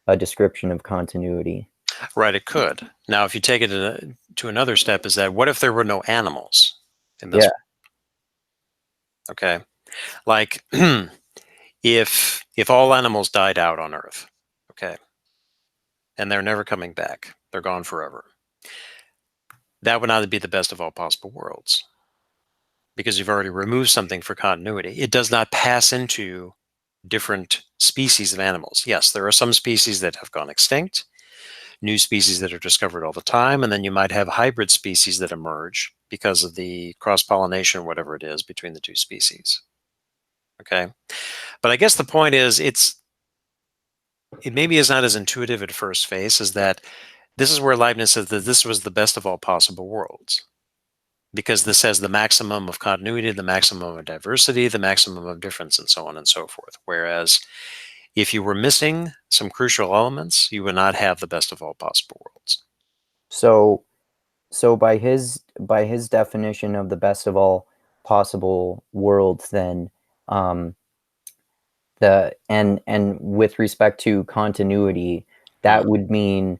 a description of continuity. Right, it could. Now, if you take it to another step, is that what if there were no animals in Yeah. this? Okay, like if all animals died out on Earth, okay, and they're never coming back, they're gone forever. That would not be the best of all possible worlds because you've already removed something for continuity. It does not pass into different species of animals. Yes, there are some species that have gone extinct, new species that are discovered all the time, and then you might have hybrid species that emerge because of the cross pollination, whatever it is, between the two species. Okay, but I guess the point is, it maybe is not as intuitive at first face as that. This is where Leibniz says that this was the best of all possible worlds because this has the maximum of continuity, the maximum of diversity, the maximum of difference, and so on and so forth. Whereas if you were missing some crucial elements, you would not have the best of all possible worlds. So so by his definition of the best of all possible worlds, then um and with respect to continuity, that Mm. would mean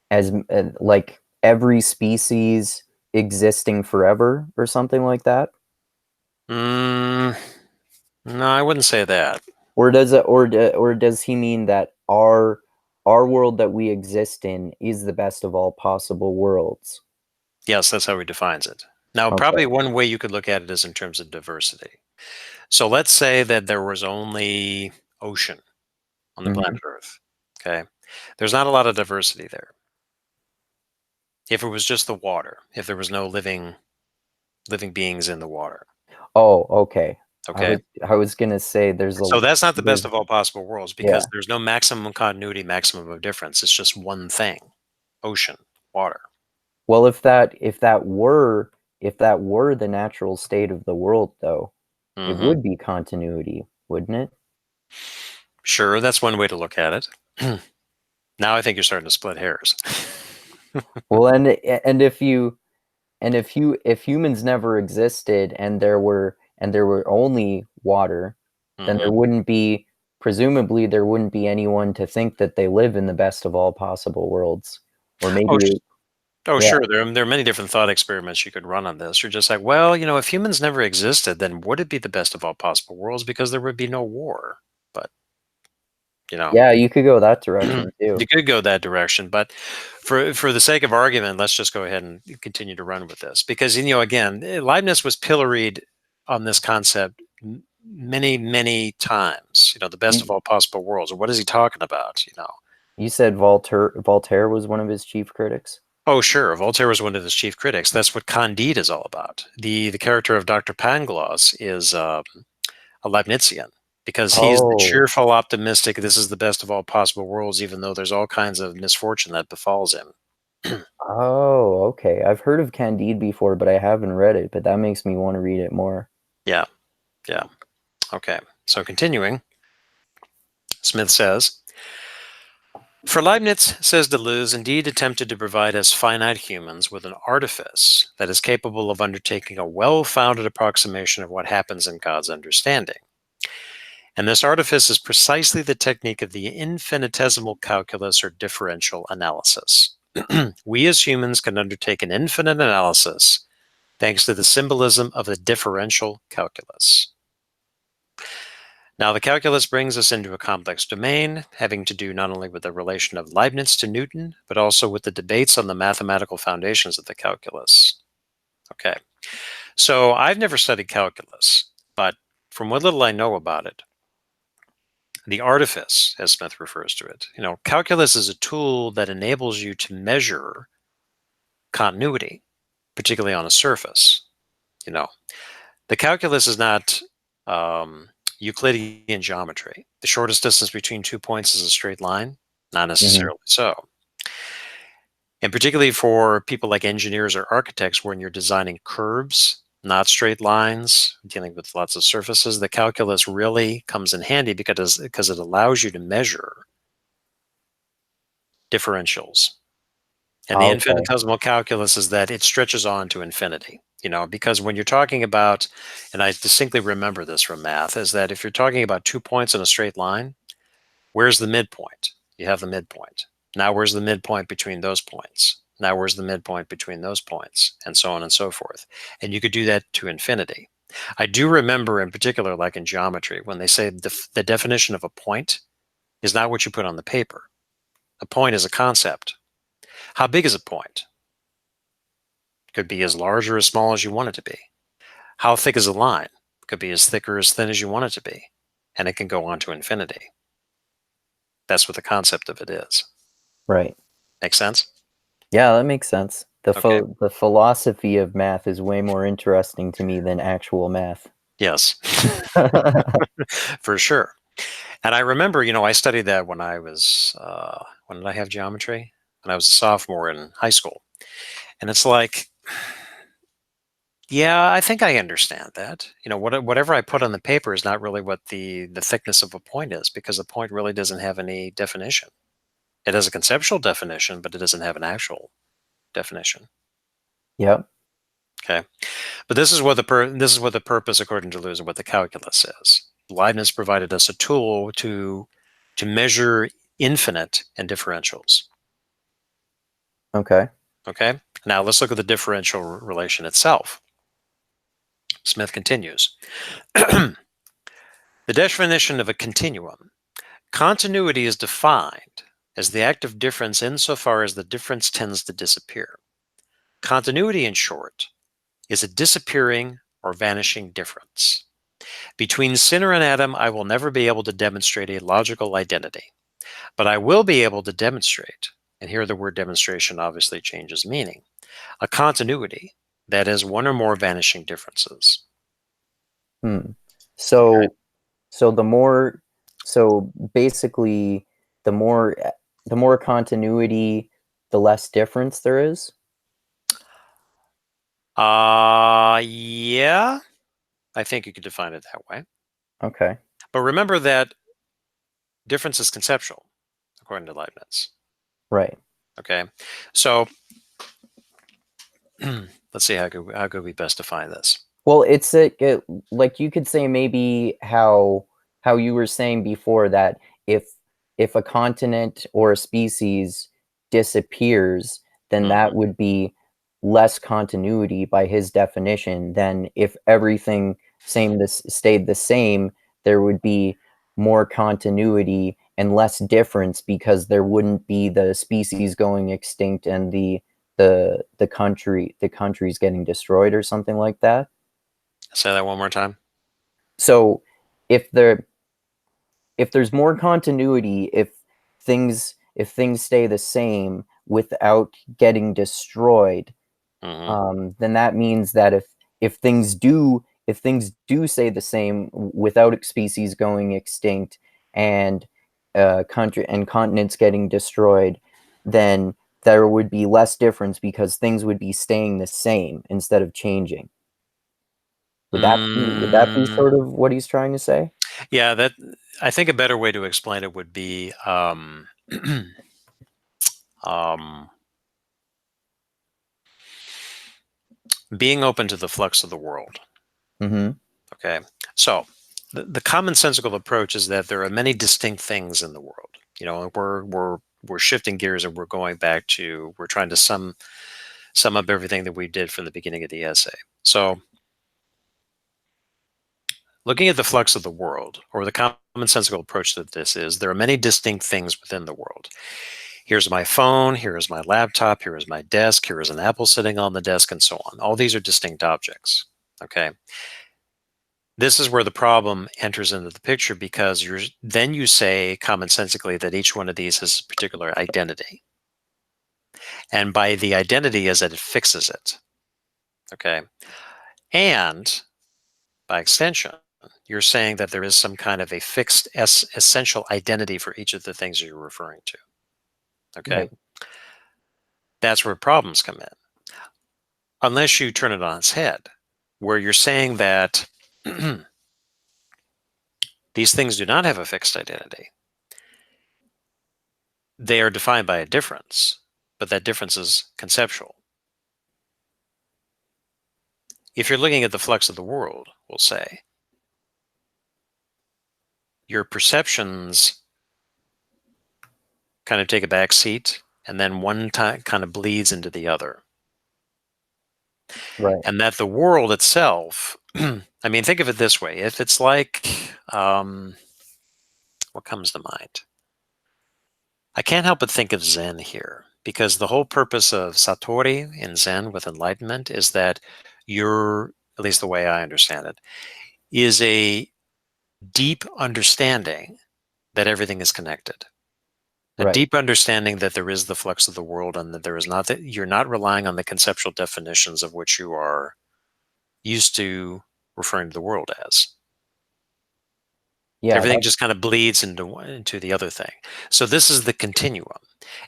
as like every species existing forever or something like that. Mm, no, I wouldn't say that. Or does it, or does he mean that our world that we exist in is the best of all possible worlds? Yes, that's how he defines it. Now, Okay. probably one way you could look at it is in terms of diversity. So let's say that there was only ocean on the Hmm. planet Earth. Okay, there's not a lot of diversity there. If it was just the water, if there was no living beings in the water. Oh, okay. I Okay, was I was gonna say so that's not the best there's of all possible worlds yeah. because there's no maximum continuity, maximum of difference. It's just one thing: ocean, water. Well, if that were the natural state of the world, though, it Hmm. would be continuity, wouldn't it? Sure, that's one way to look at it. Now I think you're starting to split hairs. Well, and if humans never existed and there were only water, then Hmm. presumably there wouldn't be anyone to think that they live in the best of all possible worlds. Or Oh, maybe oh, yeah. sure. There are many different thought experiments you could run on this. You're just like, well, if humans never existed, then would it be the best of all possible worlds because there would be no war? But you know, Yeah, you could go that direction you too. could go that direction. But for the sake of argument, let's just go ahead and continue to run with this because again, Leibniz was pilloried on this concept many times. The best of You, all possible worlds. What is he talking about? you said Voltaire was one of his chief critics? Oh, sure. Voltaire was one of his chief critics. That's what Candide is all about. The character of Dr. Pangloss is a Leibnizian because he's the Oh. cheerful, optimistic. This is the best of all possible worlds, even though there's all kinds of misfortune that befalls him. Oh, okay. I've heard of Candide before, but I haven't read it, but that makes me want to read it more. Yeah, yeah. Okay. So continuing, Smith says, for Leibniz, says Deleuze, indeed attempted to provide us finite humans with an artifice that is capable of undertaking a well-founded approximation of what happens in God's understanding. And this artifice is precisely the technique of the infinitesimal calculus or differential analysis. We as humans can undertake an infinite analysis thanks to the symbolism of the differential calculus. Now, the calculus brings us into a complex domain, having to do not only with the relation of Leibniz to Newton, but also with the debates on the mathematical foundations of the calculus. Okay, so I've never studied calculus, but from what little I know about it, the artifice, as Smith refers to it, calculus is a tool that enables you to measure continuity, particularly on a surface. You know, the calculus is not Euclidean geometry. The shortest distance between 2 points is a straight line, not Hmm. necessarily so. And particularly for people like engineers or architects, when you're designing curves, not straight lines, dealing with lots of surfaces, the calculus really comes in handy because it allows you to measure differentials. And the Okay. infinitesimal calculus is that it stretches on to infinity. Because when you're talking about, and I distinctly remember this from math, is that if you're talking about 2 points in a straight line, where's the midpoint? You have the midpoint. Now, where's the midpoint between those points? Now, where's the midpoint between those points? And so on and so forth. And you could do that to infinity. I do remember in particular, like in geometry, when they say the definition of a point is not what you put on the paper. A point is a concept. How big is a point? Could be as large or as small as you want it to be. How thick is a line? Could be as thick or as thin as you want it to be. And it can go on to infinity. That's what the concept of it is. Right. Make sense? Yeah, that makes sense. Okay. The philosophy of math is way more interesting to me than actual math. Yes, for sure. And I remember, I studied that when I was, when did I have geometry? When I was a sophomore in high school. And it's like, yeah, I think I understand that. Whatever I put on the paper is not really what the thickness of a point is because the point really doesn't have any definition. It has a conceptual definition, but it doesn't have an actual definition. Yep. Okay, but this is what the purpose, according to Deleuze, of what the calculus is. Leibniz provided us a tool to measure infinite and differentials. Okay. Okay, now let's look at the differential relation itself. Smith continues. The definition of a continuum. Continuity is defined as the act of difference insofar as the difference tends to disappear. Continuity, in short, is a disappearing or vanishing difference. Between sinner and Adam, I will never be able to demonstrate a logical identity, but I will be able to demonstrate, and here the word demonstration obviously changes meaning, a continuity that is one or more vanishing differences. Hmm. Okay. So so the more so basically the more the more continuity, the less difference there is. Yeah, I think you could define it that way. Okay. But remember that difference is conceptual, according to Leibniz. Right. Okay. So let's see how could we best define this. Well, like you could say maybe how you were saying before that if if a continent or a species disappears, then that Mhm. would be less continuity by his definition than if everything same this stayed the same, there would be more continuity and less difference because there wouldn't be the species going extinct and the countries getting destroyed or something like that. Say that one more time. So if there if there's more continuity, if things stay the same without getting destroyed, Hmm. then that means that if things do stay the same without species going extinct and country and continents getting destroyed, then there would be less difference because things would be staying the same instead of changing. Would that be Mm, sort of what he's trying to say? yeah, that I think a better way to explain it would be um, being open to the flux of the world. Mm-hmm. Okay, so the commonsensical approach is that there are many distinct things in the world. You know, we're shifting gears and we're going back to we're trying to sum up everything that we did from the beginning of the essay. So, looking at the flux of the world, or the commonsensical approach to this is, there are many distinct things within the world. Here's my phone, here is my laptop, here is my desk, here is an apple sitting on the desk, and so on. All these are distinct objects. Okay. This is where the problem enters into the picture because then you say commonsensically that each one of these has a particular identity. And by the identity is that it fixes it. Okay. And by extension, you're saying that there is some kind of a fixed essential identity for each of the things you're referring to. Okay. Right. That's where problems come in. Unless you turn it on its head, where you're saying that these things do not have a fixed identity. They are defined by a difference, but that difference is conceptual. If you're looking at the flux of the world, we'll say, your perceptions kind of take a back seat, and then one kind of bleeds into the other. Right. And that the world itself, I mean, think of it this way. If it's like, what comes to mind? I can't help but think of Zen here, because the whole purpose of Satori in Zen with enlightenment is that you're, at least the way I understand it, is a deep understanding that everything is connected. A Right. deep understanding that there is the flux of the world and that there is not, that you're not relying on the conceptual definitions of which you are used to referring to the world as. Yeah, Everything that just kind of bleeds into the other thing. So this is the continuum.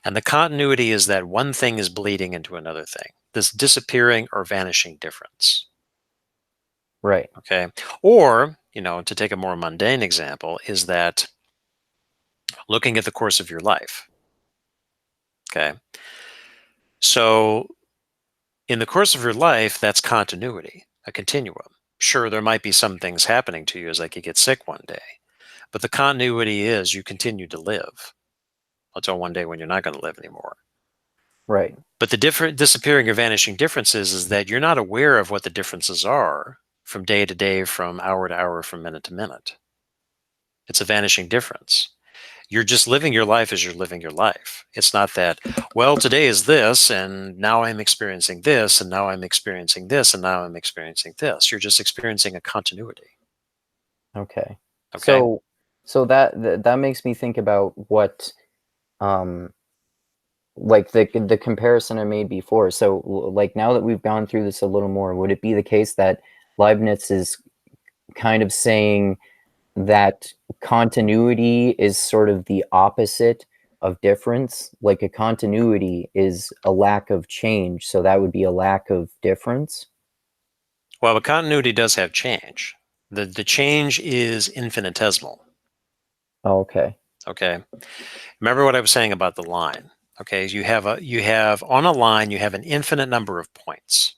And the continuity is that one thing is bleeding into another thing. This disappearing or vanishing difference. right. Okay. Or, to take a more mundane example, is that looking at the course of your life. Okay. So in the course of your life, that's continuity, a continuum. Sure, there might be some things happening to you as like you get sick one day, but the continuity is you continue to live until one day when you're not going to live anymore. Right. But the different disappearing or vanishing differences is that you're not aware of what the differences are from day to day, from hour to hour, from minute to minute. It's a vanishing difference. You're just living your life as you're living your life. It's not that, well, today is this, and now I'm experiencing this, and now I'm experiencing this, and now I'm experiencing this. You're just experiencing a continuity. Okay. Okay. So that makes me think about what um like the comparison I made before. So like now that we've gone through this a little more, would it be the case that Leibniz is kind of saying that continuity is sort of the opposite of difference? Like a continuity is a lack of change, so that would be a lack of difference. Well, but continuity does have change. The change is infinitesimal. Oh, okay. Okay. Remember what I was saying about the line. Okay. You have on a line, you have an infinite number of points.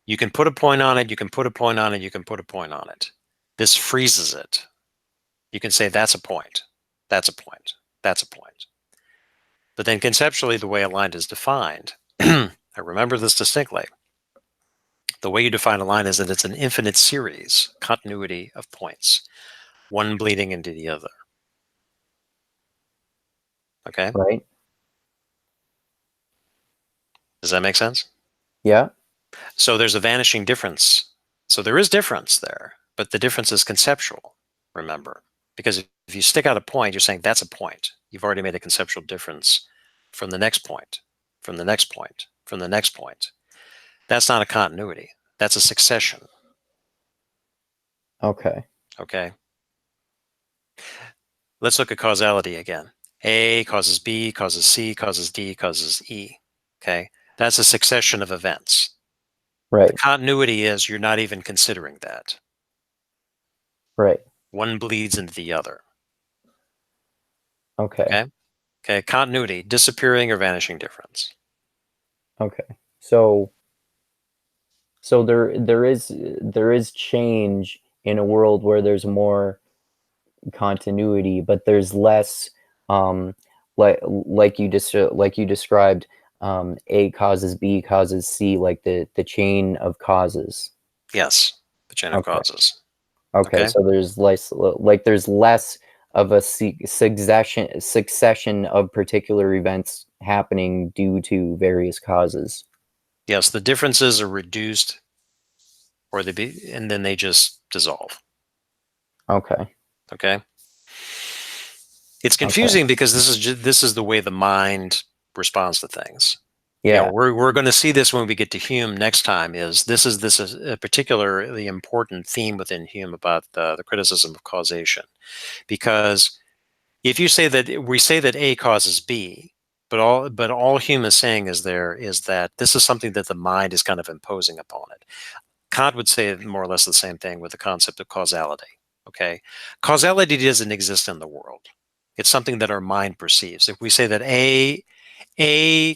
You can put a point on it, you can put a point on it, you can put a point on it. This freezes it. You can say that's a point, that's a point, that's a point. But then conceptually, the way a line is defined, I remember this distinctly. The way you define a line is that it's an infinite series, continuity of points, one bleeding into the other. Okay? Right? Does that make sense? Yeah. So there's a vanishing difference. So there is difference there, but the difference is conceptual, remember. Because if you stick out a point, you're saying that's a point. You've already made a conceptual difference from the next point, from the next point, from the next point. That's not a continuity. That's a succession. Okay. Okay. Let's look at causality again. A causes B, causes C, causes D, causes E. Okay. That's a succession of events. The Right. continuity is you're not even considering that. Right. One bleeds into the other. Okay. Okay. Okay. Continuity, disappearing or vanishing difference. Okay. So there is change in a world where there's more continuity, but there's less like you described, A causes B causes C, like the chain of causes. Yes. The chain of Okay. causes. Okay, Okay. so there's less of a succession of particular events happening due to various causes. Yes. The differences are reduced or and then they just dissolve. Okay. Okay. It's Okay. confusing because this is the way the mind responds to things. You know, Yeah. we're going to see this when we get to Hume next time. This is a particularly important theme within Hume about the criticism of causation, because if you say that we say that A causes B, but all Hume is saying is that this is something that the mind is kind of imposing upon it. Kant would say more or less the same thing with the concept of causality. Okay, causality doesn't exist in the world. It's something that our mind perceives. If we say that A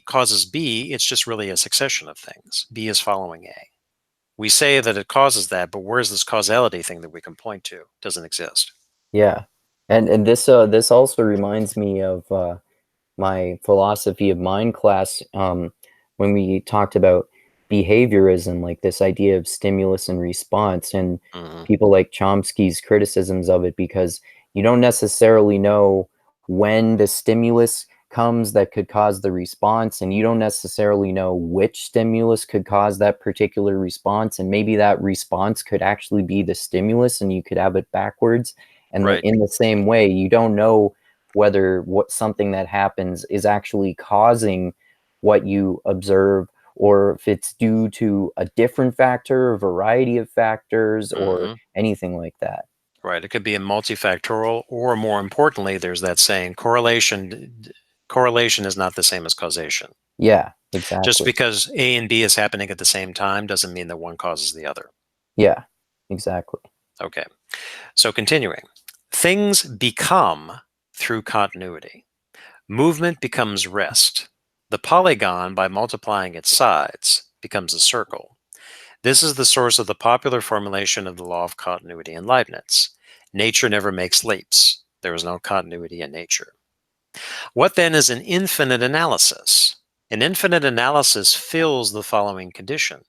causes B, it's just really a succession of things. B is following A. We say that it causes that, but where's this causality thing that we can point to? It doesn't exist. Yeah. And this also reminds me of my philosophy of mind class, when we talked about behaviorism, like this idea of stimulus and response, and Hmm. people like Chomsky's criticisms of it, because you don't necessarily know when the stimulus comes that could cause the response, and you don't necessarily know which stimulus could cause that particular response, and maybe that response could actually be the stimulus and you could have it backwards. And Right. in the same way, you don't know whether what something that happens is actually causing what you observe, or if it's due to a different factor, a variety of factors, or Hmm. anything like that. Right. It could be a multifactorial, or more importantly, there's that saying correlation is not the same as causation. Yeah, Just exactly. because A and B is happening at the same time doesn't mean that one causes the other. Yeah, exactly. Okay. So continuing, things become through continuity. Movement becomes rest. The polygon, by multiplying its sides, becomes a circle. This is the source of the popular formulation of the law of continuity in Leibniz. Nature never makes leaps. There is no continuity in nature. What then is an infinite analysis? An infinite analysis fills the following condition.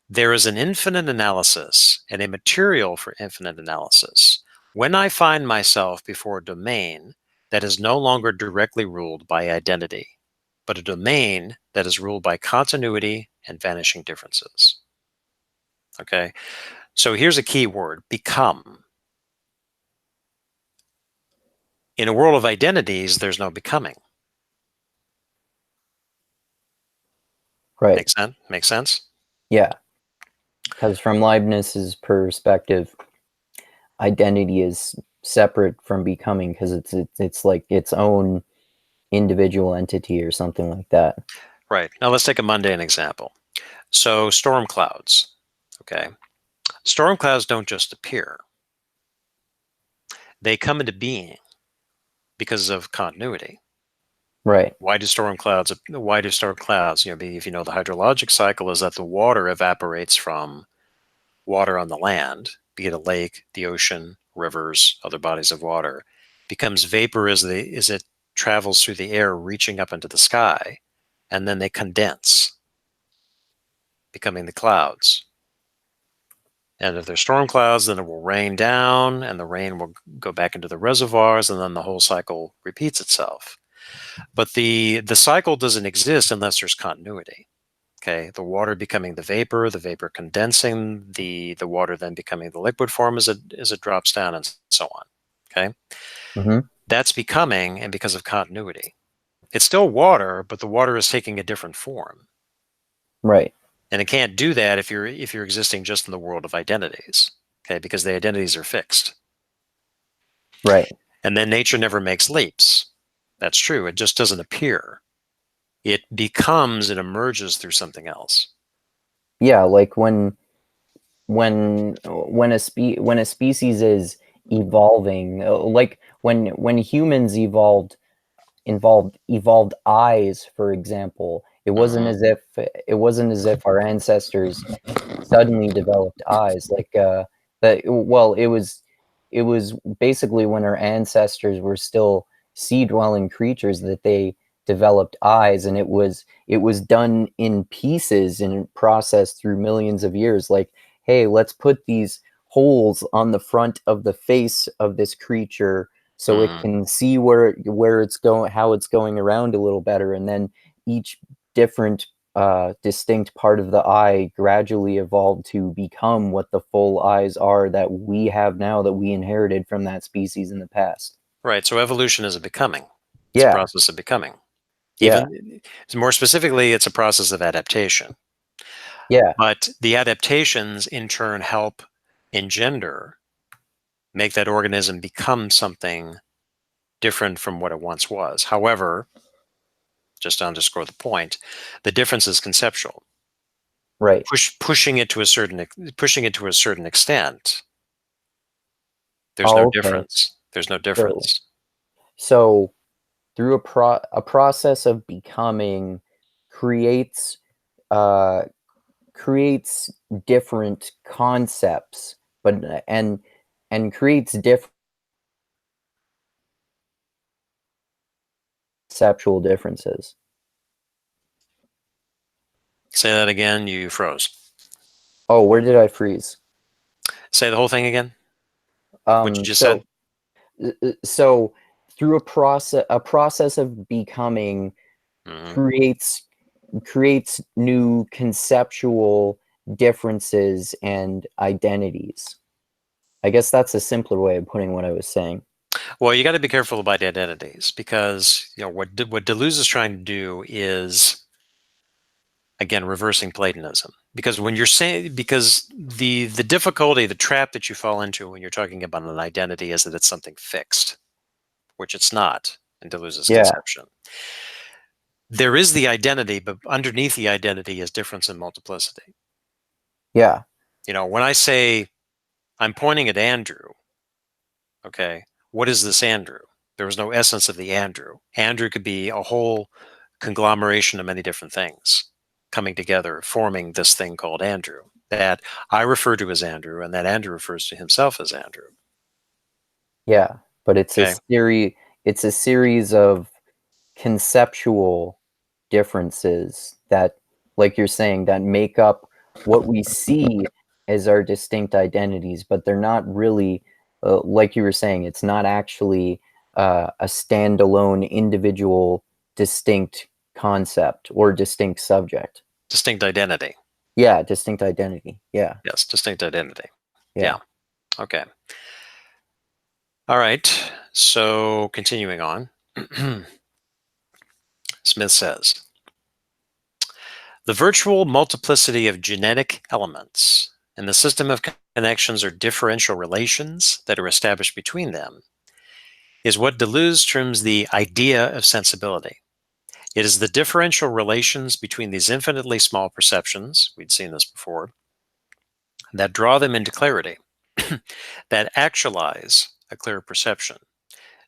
There is an infinite analysis and a material for infinite analysis when I find myself before a domain that is no longer directly ruled by identity, but a domain that is ruled by continuity and vanishing differences. Okay, So here's a key word: become. In a world of identities, there's no becoming. Right. Make sense? Make sense? Yeah. Because from Leibniz's perspective, identity is separate from becoming because it's like its own individual entity or something like that. Right. Now let's take a mundane example. So storm clouds. Okay. Storm clouds don't just appear. They come into being because of continuity. Right. Why do storm clouds, if you know the hydrologic cycle is that the water evaporates from water on the land, be it a lake, the ocean, rivers, other bodies of water, becomes vapor as it travels through the air, reaching up into the sky, and then they condense, becoming the clouds. And if there's storm clouds, then it will rain down, and the rain will go back into the reservoirs, and then the whole cycle repeats itself. But the cycle doesn't exist unless there's continuity. Okay, the water becoming the vapor condensing, the water then becoming the liquid form as it drops down, and so on. Okay, Mm-hmm. that's becoming, and because of continuity, it's still water, but the water is taking a different form, Right. and it can't do that if you're existing just in the world of identities. Okay, because the identities are fixed, Right. and then nature never makes leaps. That's true. It just doesn't appear. It becomes, it emerges through something else. Yeah, like when a species is evolving, like when humans evolved eyes, for example. Mm-hmm. It wasn't as if our ancestors suddenly developed eyes. Like that. Well, it was basically when our ancestors were still sea-dwelling creatures that they developed eyes, and it was done in pieces and processed through millions of years. Like, hey, let's put these holes on the front of the face of this creature so it Mm-hmm. can see where it's going, how it's going around a little better, and then each different distinct part of the eye gradually evolved to become what the full eyes are that we have now, that we inherited from that species in the past. Right. So evolution is a becoming. It's a Yeah, process of becoming. yeah, Even more specifically, it's a process of adaptation. yeah, But the adaptations in turn help engender, make that organism become something different from what it once was. However, just to underscore the point, the difference is conceptual. right. Pushing it to a certain extent, there's no Oh, okay. difference. There's no So, difference. so through a process of becoming creates uh, creates different concepts, but and creates different conceptual differences. Say that again. You froze. Oh, where did I freeze? Say the whole thing again. What you just said. So so through a process of becoming Hmm. creates new conceptual differences and identities. I guess that's a simpler way of putting what I was saying. Well, you got to be careful about identities because what Deleuze is trying to do is again reversing Platonism. Because when you're saying because the difficulty, the trap that you fall into when you're talking about an identity is that it's something fixed, which it's not in Deleuze's Yeah, conception. There is the identity, but underneath the identity is difference and multiplicity. yeah, When I say I'm pointing at Andrew, okay, what is this Andrew? There is no essence of the Andrew. Andrew could be a whole conglomeration of many different things coming together, forming this thing called Andrew that I refer to as Andrew, and that Andrew refers to himself as Andrew. yeah. But Okay. it's a series of conceptual differences that, like you're saying, that make up what we see as our distinct identities, but they're not really, like you were saying, it's not actually a standalone, individual, distinct concept or distinct subject. Distinct identity. Yeah, distinct identity. Yeah. Yes, distinct identity. Yeah. Okay. All right. So continuing on, Smith says, the virtual multiplicity of genetic elements and the system of connections or differential relations that are established between them is what Deleuze terms the idea of sensibility. It is the differential relations between these infinitely small perceptions, we'd seen this before, that draw them into clarity, that actualize a clear perception,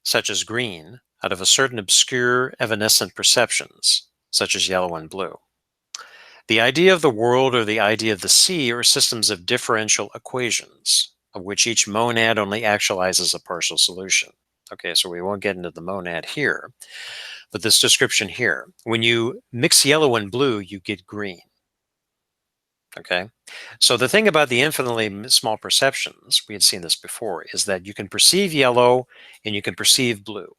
such as green, out of a certain obscure evanescent perceptions, such as yellow and blue. The idea of the world or the idea of the sea are systems of differential equations, of which each monad only actualizes a partial solution. Okay, so we won't get into the monad here, but this description here, when you mix yellow and blue, you get green. Okay, so the thing about the infinitely small perceptions, we had seen this before, is that you can perceive yellow and you can perceive blue.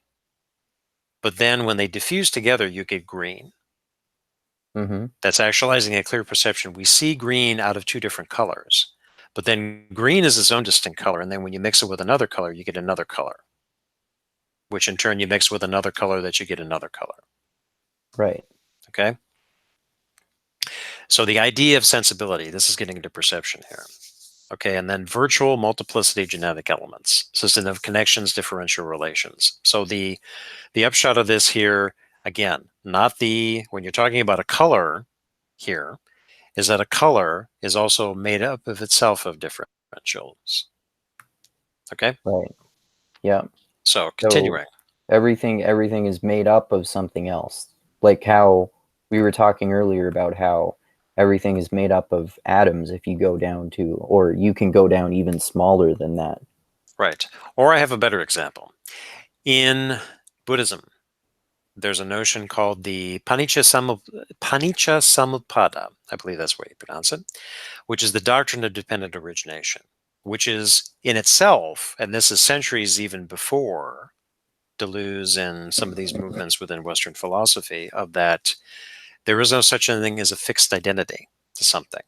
But then when they diffuse together, you get green. Mm-hmm. That's actualizing a clear perception. We see green out of two different colors, but then green is its own distinct color. And then when you mix it with another color, you get another color, which in turn you mix with another color that you get another color. Right. Okay. So the idea of sensibility, this is getting into perception here. Okay. And then virtual multiplicity genetic elements, system of connections, differential relations. So the upshot of this here, again, not when you're talking about a color here, is that a color is also made up of itself of differentials. Okay? Right. Yeah. So So continuing. everything is made up of something else. Like how we were talking earlier about how everything is made up of atoms if you go down to, or you can go down even smaller than that. Right. Or I have a better example. In Buddhism, there's a notion called the Panicca Samuppada, I believe that's the way you pronounce it, which is the doctrine of dependent origination, which is in itself, and this is centuries even before Deleuze and some of these movements within Western philosophy, of that there is no such thing as a fixed identity to something.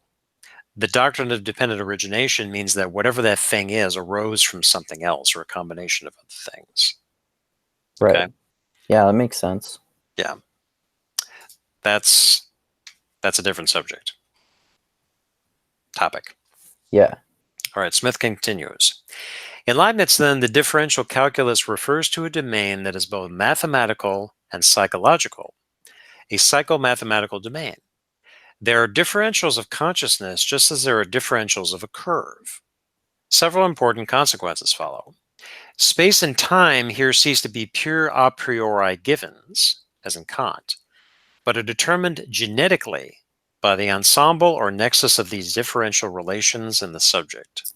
The doctrine of dependent origination means that whatever that thing is arose from something else or a combination of other things. Right. Okay? Yeah, that makes sense. Yeah. That's a different subject. Topic. Yeah. All right, Smith continues. In Leibniz, then, the differential calculus refers to a domain that is both mathematical and psychological, a psychomathematical domain. There are differentials of consciousness just as there are differentials of a curve. Several important consequences follow. Space and time here cease to be pure a priori givens, as in Kant, but are determined genetically by the ensemble or nexus of these differential relations in the subject.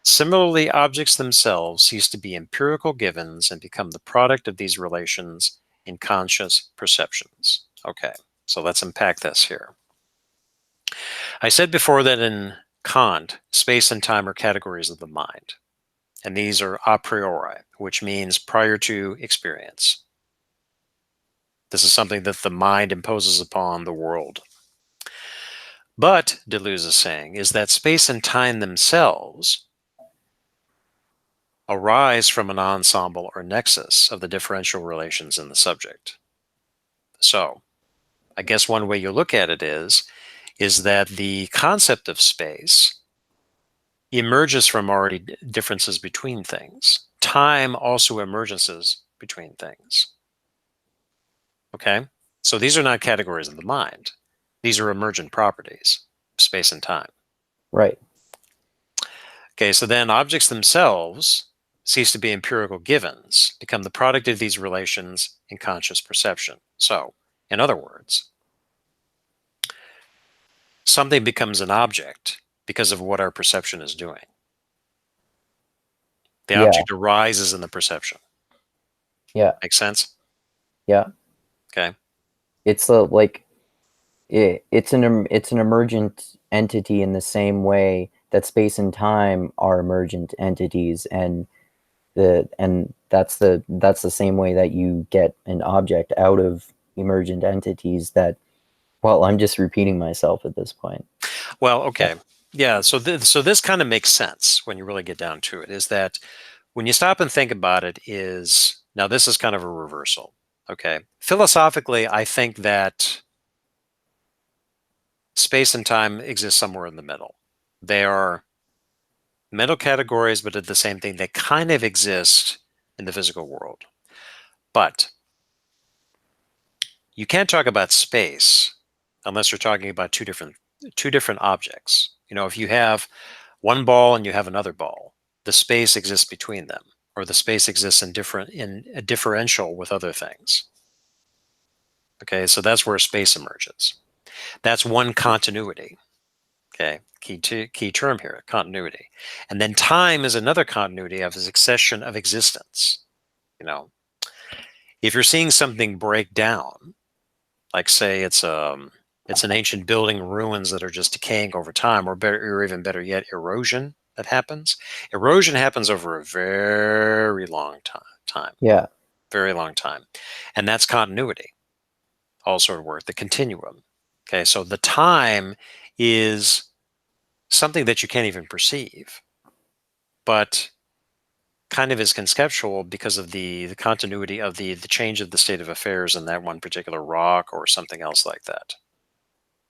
Similarly, objects themselves cease to be empirical givens and become the product of these relations in conscious perceptions. Okay, so let's unpack this here. I said before that in Kant, space and time are categories of the mind, and these are a priori, which means prior to experience. This is something that the mind imposes upon the world. But, Deleuze is saying, is that space and time themselves arise from an ensemble or nexus of the differential relations in the subject. So, I guess one way you look at it is that the concept of space emerges from already differences between things. Time also emergences between things. Okay? So these are not categories of the mind. These are emergent properties, space and time. Right. Okay, so then objects themselves cease to be empirical givens, become the product of these relations in conscious perception. So, in other words, something becomes an object because of what our perception is doing. The Yeah. object arises in the perception. Yeah. Make sense? Yeah. Okay. It's it's an emergent entity in the same way that space and time are emergent entities, and that's the same way that you get an object out of emergent entities that, well, I'm just repeating myself at this point. Well, okay. Yeah, so this kind of makes sense when you really get down to it, is that when you stop and think about it, is now this is kind of a reversal. Okay. Philosophically, I think that space and time exist somewhere in the middle. They are mental categories, but at the same thing, they kind of exist in the physical world. But you can't talk about space unless you're talking about two different objects. If you have one ball and you have another ball, the space exists between them, or the space exists in a differential with other things. Okay, so that's where space emerges. That's one continuity. Okay, key term here, continuity. And then time is another continuity of a succession of existence. You know, if you're seeing something break down, like say it's an ancient building ruins that are just decaying over time, or even better yet, erosion that happens. Erosion happens over a very long time, Yeah. very long time, and that's continuity. All sort of work, the continuum. Okay, so the time is something that you can't even perceive, but kind of is conceptual because of the continuity of the change of the state of affairs in that one particular rock or something else like that.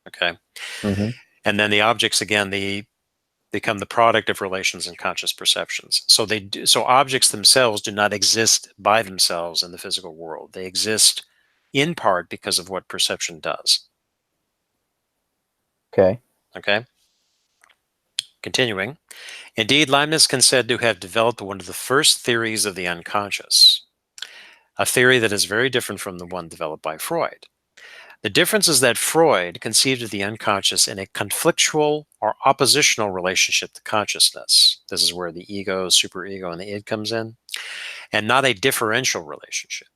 Okay, Hmm. and then the objects again, they become the product of relations and conscious perceptions. So objects themselves do not exist by themselves in the physical world. They exist in part because of what perception does. Okay. Okay, continuing. Indeed, Leibniz can said to have developed one of the first theories of the unconscious, a theory that is very different from the one developed by Freud. The difference is that Freud conceived of the unconscious in a conflictual or oppositional relationship to consciousness. This is where the ego, superego, and the id comes in, and not a differential relationship.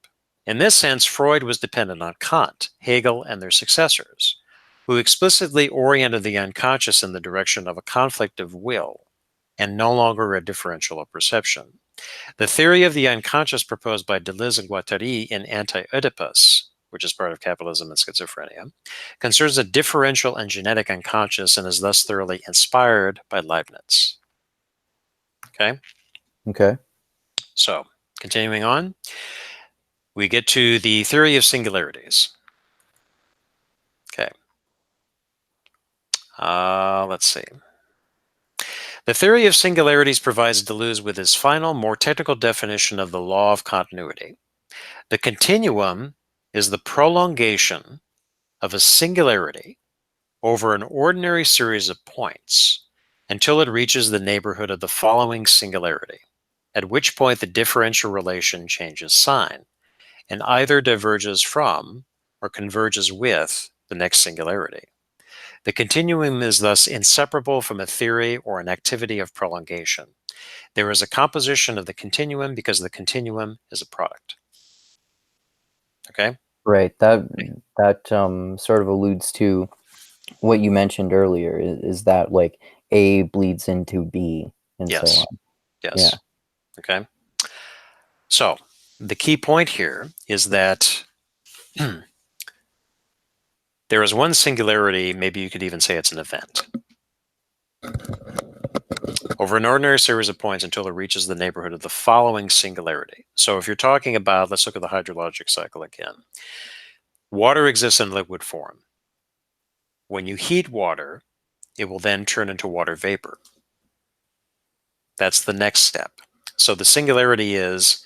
In this sense, Freud was dependent on Kant, Hegel, and their successors, who explicitly oriented the unconscious in the direction of a conflict of will and no longer a differential of perception. The theory of the unconscious proposed by Deleuze and Guattari in Anti-Oedipus, which is part of capitalism and schizophrenia, concerns a differential and genetic unconscious and is thus thoroughly inspired by Leibniz. Okay, Okay. so continuing on, we get to the theory of singularities. Okay, let's see. The theory of singularities provides Deleuze with his final, more technical definition of the law of continuity. The continuum is the prolongation of a singularity over an ordinary series of points until it reaches the neighborhood of the following singularity, at which point the differential relation changes sign and either diverges from or converges with the next singularity. The continuum is thus inseparable from a theory or an activity of prolongation. There is a composition of the continuum because the continuum is a product. Okay? Right. That sort of alludes to what you mentioned earlier. Is that like A bleeds into B and so Yes. on? Yeah. Yes. Okay. So the key point here is that there is one singularity, maybe you could even say it's an event, over an ordinary series of points until it reaches the neighborhood of the following singularity. So if you're talking about, let's look at the hydrologic cycle again. Water exists in liquid form. When you heat water, it will then turn into water vapor. That's the next step. So the singularity is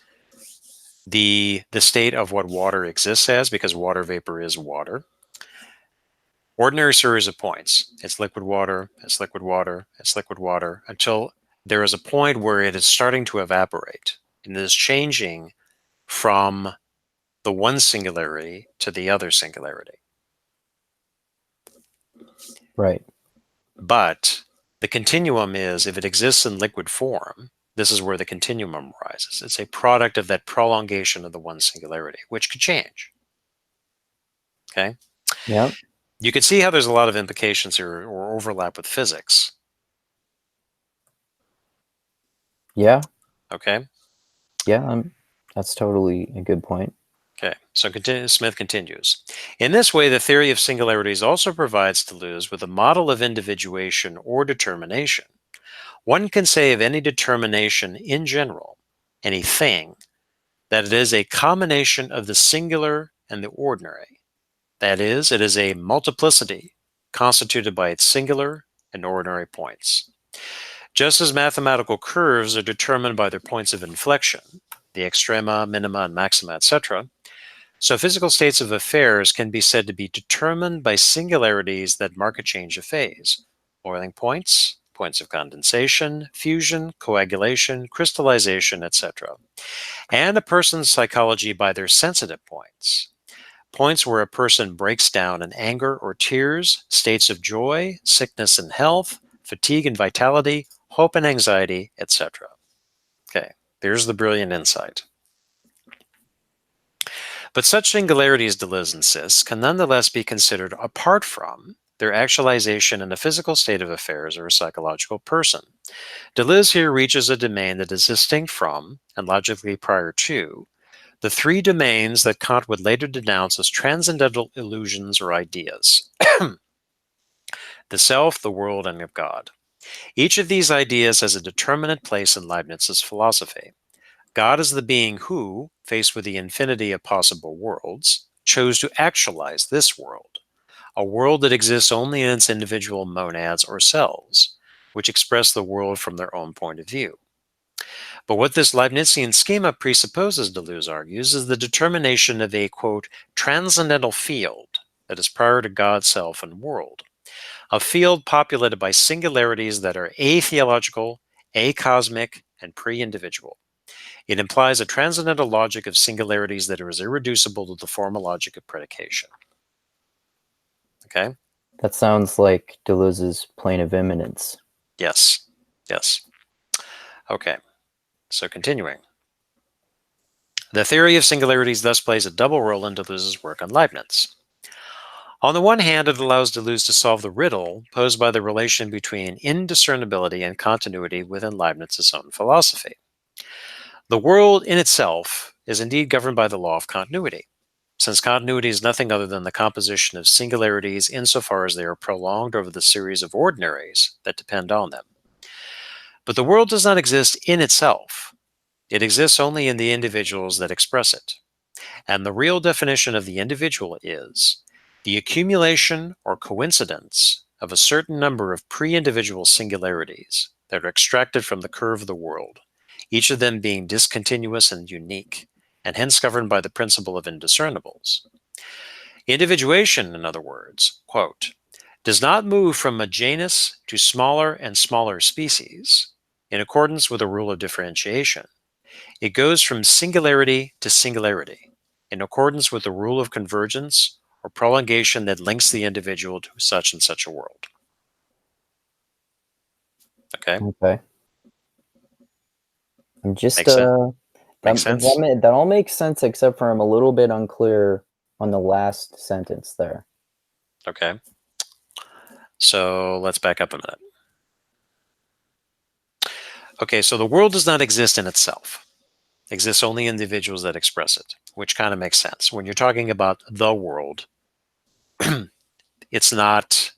the state of what water exists as, because water vapor is water. Ordinary series of points. It's liquid water, it's liquid water, it's liquid water, until there is a point where it is starting to evaporate and it is changing from the one singularity to the other singularity. Right. But the continuum is, if it exists in liquid form, this is where the continuum arises. It's a product of that prolongation of the one singularity, which could change. Okay? Yeah. You can see how there's a lot of implications here or overlap with physics. Yeah. Okay? Yeah. That's totally a good point. Okay, so Smith continues. In this way, the theory of singularities also provides Deleuze with a model of individuation or determination. One can say of any determination in general, anything, that it is a combination of the singular and the ordinary. That is, it is a multiplicity constituted by its singular and ordinary points. Just as mathematical curves are determined by their points of inflection, the extrema, minima, and maxima, etc., so physical states of affairs can be said to be determined by singularities that mark a change of phase: boiling points, points of condensation, fusion, coagulation, crystallization, etc., and a person's psychology by their sensitive points. Points where a person breaks down in anger or tears, states of joy, sickness and health, fatigue and vitality, hope and anxiety, etc. Okay, there's the brilliant insight. But such singularities, Deleuze insists, can nonetheless be considered apart from their actualization in a physical state of affairs or a psychological person. Deleuze here reaches a domain that is distinct from, and logically prior to, the three domains that Kant would later denounce as transcendental illusions or ideas: the self, the world, and of God. Each of these ideas has a determinate place in Leibniz's philosophy. God is the being who, faced with the infinity of possible worlds, chose to actualize this world, a world that exists only in its individual monads or cells, which express the world from their own point of view. But what this Leibnizian schema presupposes, Deleuze argues, is the determination of a, quote, transcendental field that is prior to God, self, and world, a field populated by singularities that are atheological, acosmic, and pre-individual. It implies a transcendental logic of singularities that is irreducible to the formal logic of predication. Okay? That sounds like Deleuze's plane of immanence. Yes. Yes. Okay. So continuing. The theory of singularities thus plays a double role in Deleuze's work on Leibniz. On the one hand, it allows Deleuze to solve the riddle posed by the relation between indiscernibility and continuity within Leibniz's own philosophy. The world in itself is indeed governed by the law of continuity, since continuity is nothing other than the composition of singularities insofar as they are prolonged over the series of ordinaries that depend on them. But the world does not exist in itself. It exists only in the individuals that express it. And the real definition of the individual is the accumulation or coincidence of a certain number of pre-individual singularities that are extracted from the curve of the world, each of them being discontinuous and unique, and hence governed by the principle of indiscernibles. Individuation, in other words, quote, does not move from a genus to smaller and smaller species in accordance with the rule of differentiation. It goes from singularity to singularity in accordance with the rule of convergence or prolongation that links the individual to such and such a world. Okay? Okay. I'm just Makes sense? Makes sense? that all makes sense except for I'm a little bit unclear on the last sentence there. Okay. So let's back up a minute. Okay, so the world does not exist in itself. It exists only in individuals that express it, which kind of makes sense. When you're talking about the world, it's not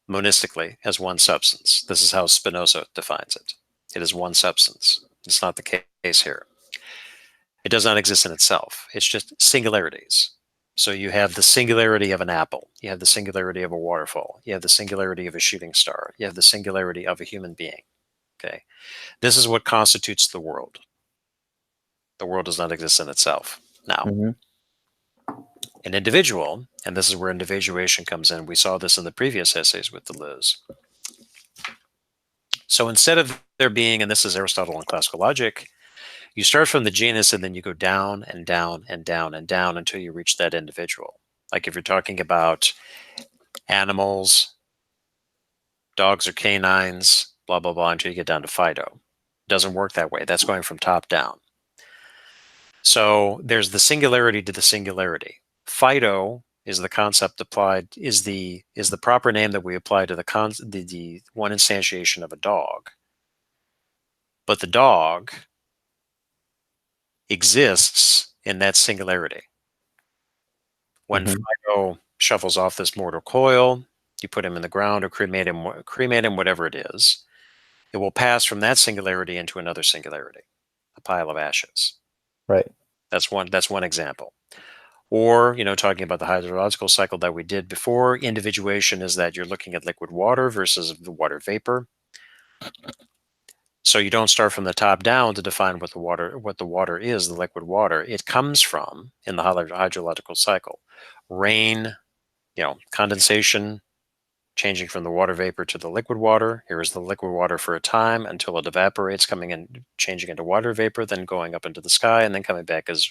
monistically as one substance. This is how Spinoza defines it. It is one substance. It's not the case here. It does not exist in itself. It's just singularities. So you have the singularity of an apple. You have the singularity of a waterfall. You have the singularity of a shooting star. You have the singularity of a human being. Okay. This is what constitutes the world. The world does not exist in itself. Now, an individual, and this is where individuation comes in. We saw this in the previous essays with Deleuze. So instead of there being, and this is Aristotle and classical logic, you start from the genus and then you go down and down and down and down until you reach that individual. Like if you're talking about animals, dogs or canines, blah, blah, blah, until you get down to Fido. It doesn't work that way. That's going from top down. So there's the singularity to the singularity. Fido is the concept applied, is the proper name that we apply to the one instantiation of a dog. But the dog exists in that singularity. When Mm-hmm. Fido shuffles off this mortal coil, you put him in the ground or cremate him, whatever it is, it will pass from that singularity into another singularity, a pile of ashes. Right. That's one example. Or, talking about the hydrological cycle that we did before, individuation is that you're looking at liquid water versus the water vapor. So you don't start from the top down to define what the water is, the liquid water. It comes from, in the hydrological cycle, rain, condensation, changing from the water vapor to the liquid water. Here is the liquid water for a time until it evaporates, coming in, changing into water vapor, then going up into the sky, and then coming back as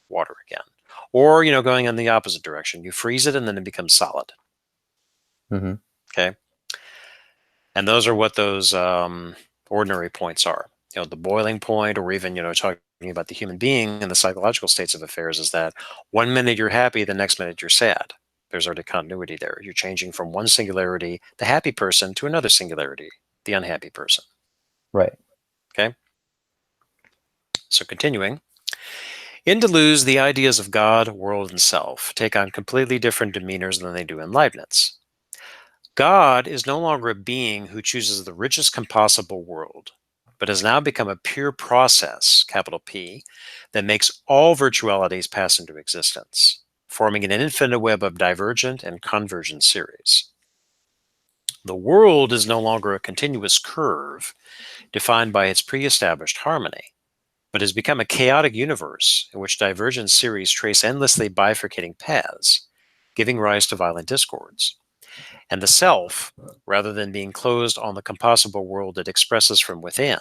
water again. Or, going in the opposite direction. You freeze it and then it becomes solid. Mm-hmm. Okay. And those are what those ordinary points are. The boiling point, or even, talking about the human being and the psychological states of affairs, is that 1 minute you're happy, the next minute you're sad. There's already continuity there. You're changing from one singularity, the happy person, to another singularity, the unhappy person. Right. Okay? So continuing. In Deleuze, the ideas of God, world, and self take on completely different demeanors than they do in Leibniz. God is no longer a being who chooses the richest compossible world, but has now become a pure process, capital P, that makes all virtualities pass into existence, forming an infinite web of divergent and convergent series. The world is no longer a continuous curve defined by its pre-established harmony, but has become a chaotic universe in which divergent series trace endlessly bifurcating paths, giving rise to violent discords. And the self, rather than being closed on the compossible world it expresses from within,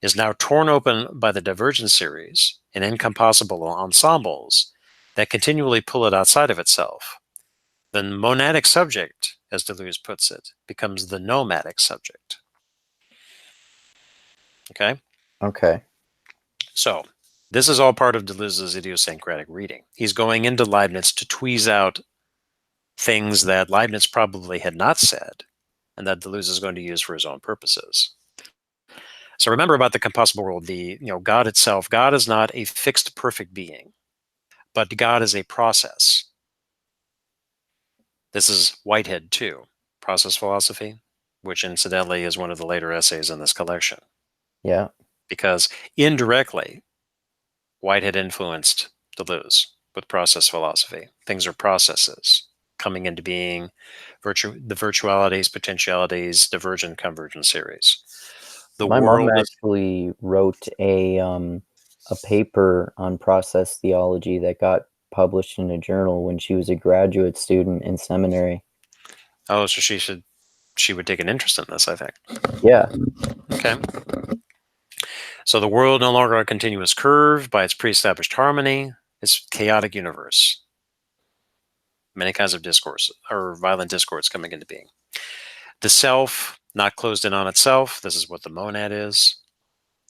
is now torn open by the divergent series and incompossible ensembles that continually pull it outside of itself. The monadic subject, as Deleuze puts it, becomes the nomadic subject. Okay? Okay. So, this is all part of Deleuze's idiosyncratic reading. He's going into Leibniz to tweeze out things that Leibniz probably had not said and that Deleuze is going to use for his own purposes. So remember about the compossible world, God itself. God is not a fixed, perfect being, but God is a process. This is Whitehead too, process philosophy, which incidentally is one of the later essays in this collection, Yeah. because indirectly, Whitehead influenced Deleuze with process philosophy. Things are processes coming into being, the virtualities, potentialities, divergent, convergent series. The My mom world is. actually wrote a paper on process theology that got published in a journal when she was a graduate student in seminary. Oh, so she would take an interest in this, I think. Yeah. Okay. So the world no longer a continuous curve by its pre-established harmony. It's a chaotic universe. Many kinds of discourse or violent discords coming into being. The self, not closed in on itself. This is what the monad is.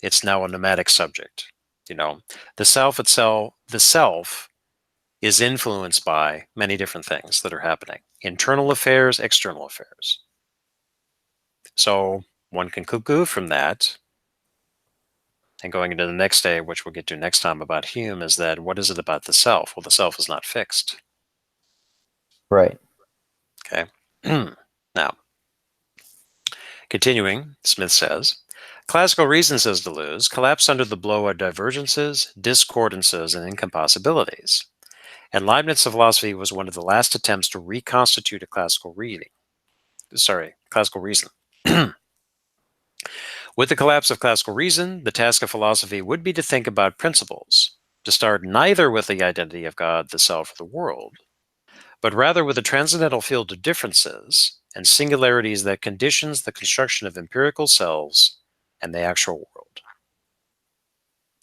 It's now a nomadic subject. The self itself, the self is influenced by many different things that are happening. Internal affairs, external affairs. So one can conclude from that, and going into the next day, which we'll get to next time about Hume, is that what is it about the self? Well, the self is not fixed. Right. Okay. Now, continuing, Smith says, classical reason, says Deleuze, collapsed under the blow of divergences, discordances, and incompossibilities. And Leibniz philosophy was one of the last attempts to reconstitute a classical reason. With the collapse of classical reason, the task of philosophy would be to think about principles, to start neither with the identity of God, the self, or the world, but rather with a transcendental field of differences and singularities that conditions the construction of empirical selves and the actual world.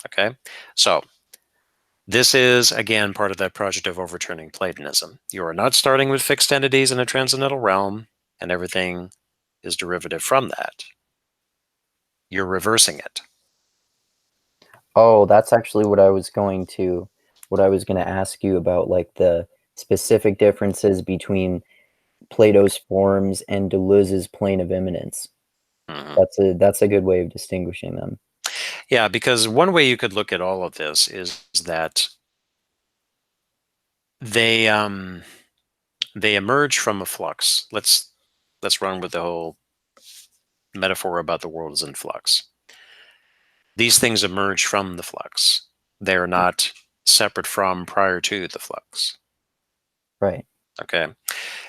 Okay? So, this is, again, part of that project of overturning Platonism. You are not starting with fixed entities in a transcendental realm, and everything is derivative from that. You're reversing it. Oh, that's actually what I was going to ask you about, like the specific differences between Plato's forms and Deleuze's plane of immanence. Mhm. That's a good way of distinguishing them. Yeah, because one way you could look at all of this is that they emerge from a flux. Let's run with the whole metaphor about the world is in flux. These things emerge from the flux. They are not separate from prior to the flux. Right. Okay.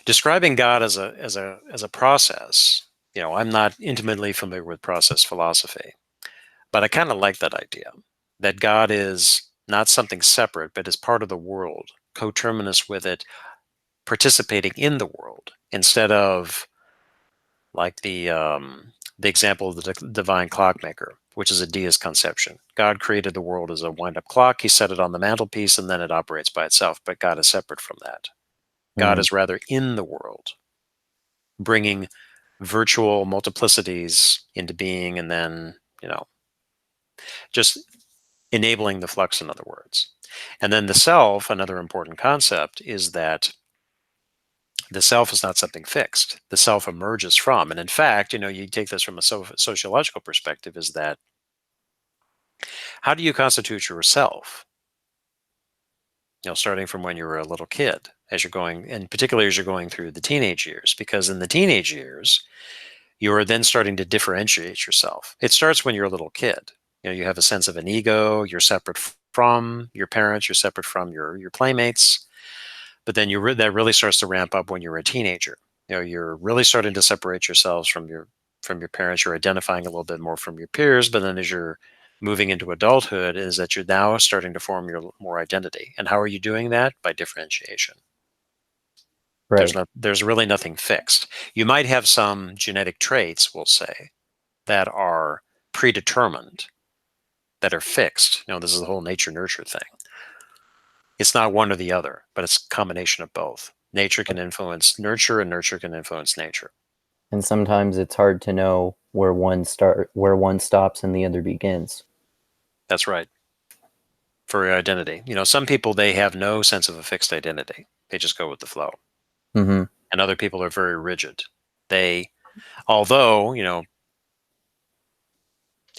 Describing God as a process, I'm not intimately familiar with process philosophy, but I kind of like that idea that God is not something separate, but is part of the world, coterminous with it, participating in the world, instead of like the example of the divine clockmaker, which is a deist conception. God created the world as a wind-up clock. He set it on the mantelpiece, and then it operates by itself. But God is separate from that. God Mm, is rather in the world, bringing virtual multiplicities into being, and then just enabling the flux, in other words. And then the self, another important concept, is that the self is not something fixed. The self emerges from, and in fact, you take this from a sociological perspective, is that how do you constitute yourself? Starting from when you were a little kid, as you're going, and particularly as you're going through the teenage years, because in the teenage years, you are then starting to differentiate yourself. It starts when you're a little kid. You have a sense of an ego. You're separate from your parents. You're separate from your playmates. But then that really starts to ramp up when you're a teenager. You're really starting to separate yourselves from your parents. You're identifying a little bit more from your peers. But then as you're moving into adulthood, is that you're now starting to form your more identity. And how are you doing that? By differentiation. right. There's really nothing fixed. You might have some genetic traits, we'll say, that are predetermined, that are fixed. This is the whole nature nurture thing. It's not one or the other, but it's a combination of both. Nature can influence nurture, and nurture can influence nature. And sometimes it's hard to know where where one stops and the other begins. That's right. For your identity, some people, they have no sense of a fixed identity. They just go with the flow. Mm-hmm. And other people are very rigid. They, although,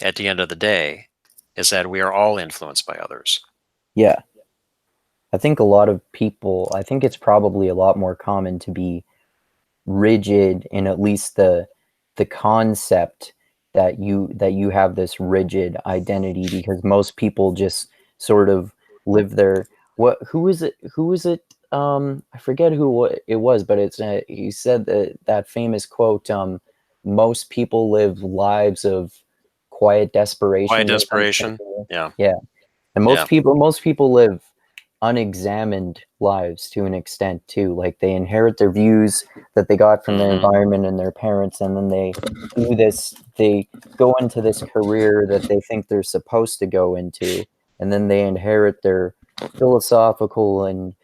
at the end of the day, is that we are all influenced by others. Yeah. I think a lot of people, I think it's probably a lot more common to be rigid in at least the concept that you have this rigid identity, because most people just sort of live their who is it I forget it was, but it's he said that famous quote, most people live lives of quiet Quiet desperation or something. desperation. Yeah. Yeah. And Yeah. most people live unexamined lives to an extent too. Like they inherit their views that they got from their Hmm. environment and their parents, and then they go into this career that they think they're supposed to go into, and then they inherit their philosophical and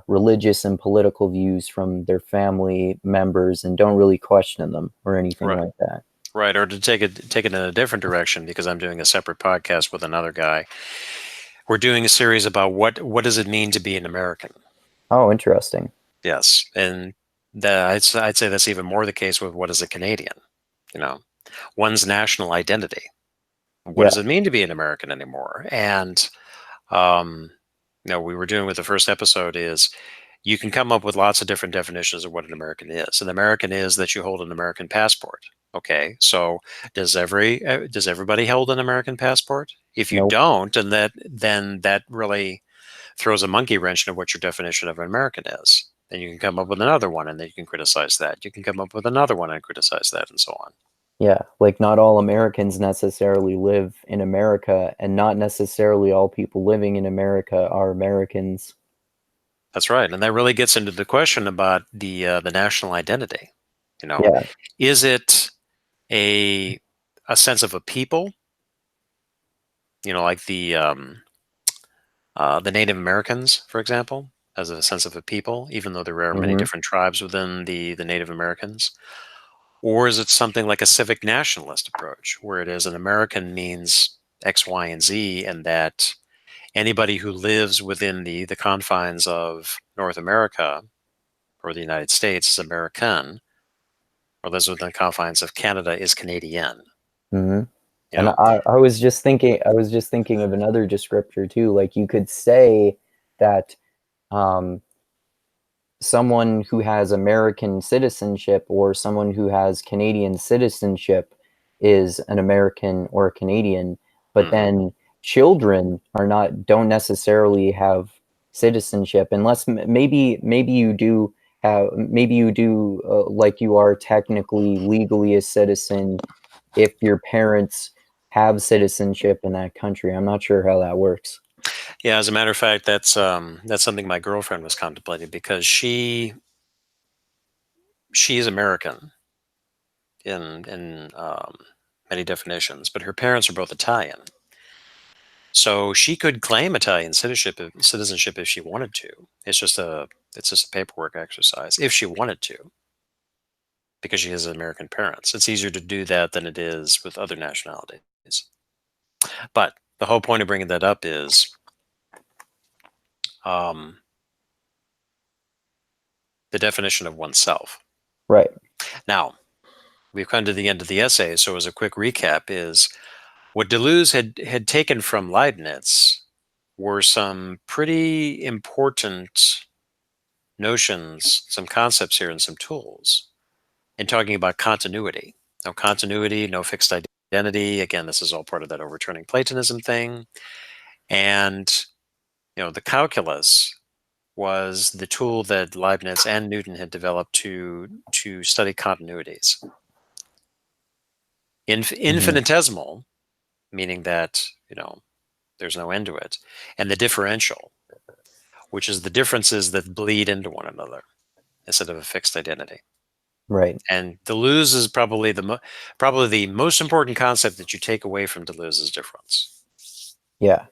religious and political views from their family members and don't really question them or anything Right. like that. Right. Or to take it in a different direction, because I'm doing a separate podcast with another guy. We're doing a series about what does it mean to be an American. Oh, interesting. Yes, and I'd say that's even more the case with what is a Canadian. You know, one's national identity. What Yeah. does it mean to be an American anymore? And um, we were doing with the first episode is you can come up with lots of different definitions of what an American is. An American is that you hold an American passport. Okay, so does everybody hold an American passport? If you Nope. don't, and then that really throws a monkey wrench into what your definition of an American is. Then you can come up with another one, and then you can criticize that. You can come up with another one and criticize that, and so on. Yeah, like not all Americans necessarily live in America, and not necessarily all people living in America are Americans. That's right, and that really gets into the question about the national identity. You know, Yeah. is it a a sense of a people? Like the Native Americans, for example, as a sense of a people, even though there are many Hmm. different tribes within the Native Americans. Or is it something like a civic nationalist approach, where it is an American means X, Y, and Z, and that anybody who lives within the confines of North America or the United States is American, or lives within the confines of Canada is Canadian. Hmm. You And know, I was just thinking of another descriptor too. Like you could say that um, someone who has American citizenship or someone who has Canadian citizenship is an American or a Canadian, but Hmm. then children don't necessarily have citizenship unless maybe you do have maybe you do like you are technically legally a citizen if your parents have citizenship in that country. I'm not sure how that works. Yeah, as a matter of fact, that's something my girlfriend was contemplating because she is American in many definitions, but her parents are both Italian. So she could claim Italian citizenship if she wanted to. It's just a paperwork exercise if she wanted to, because she has American parents. It's easier to do that than it is with other nationalities. But the whole point of bringing that up is um, the definition of oneself. Right. Now, we've come to the end of the essay, so as a quick recap is what Deleuze had taken from Leibniz were some pretty important notions, some concepts here, and some tools in talking about continuity. No continuity, no fixed identity. Again, this is all part of that overturning Platonism thing. And the calculus was the tool that Leibniz and Newton had developed to study continuities. Hmm. Infinitesimal, meaning that there's no end to it, and the differential, which is the differences that bleed into one another instead of a fixed identity. Right. And Deleuze is probably the most important concept that you take away from Deleuze's difference. Yeah.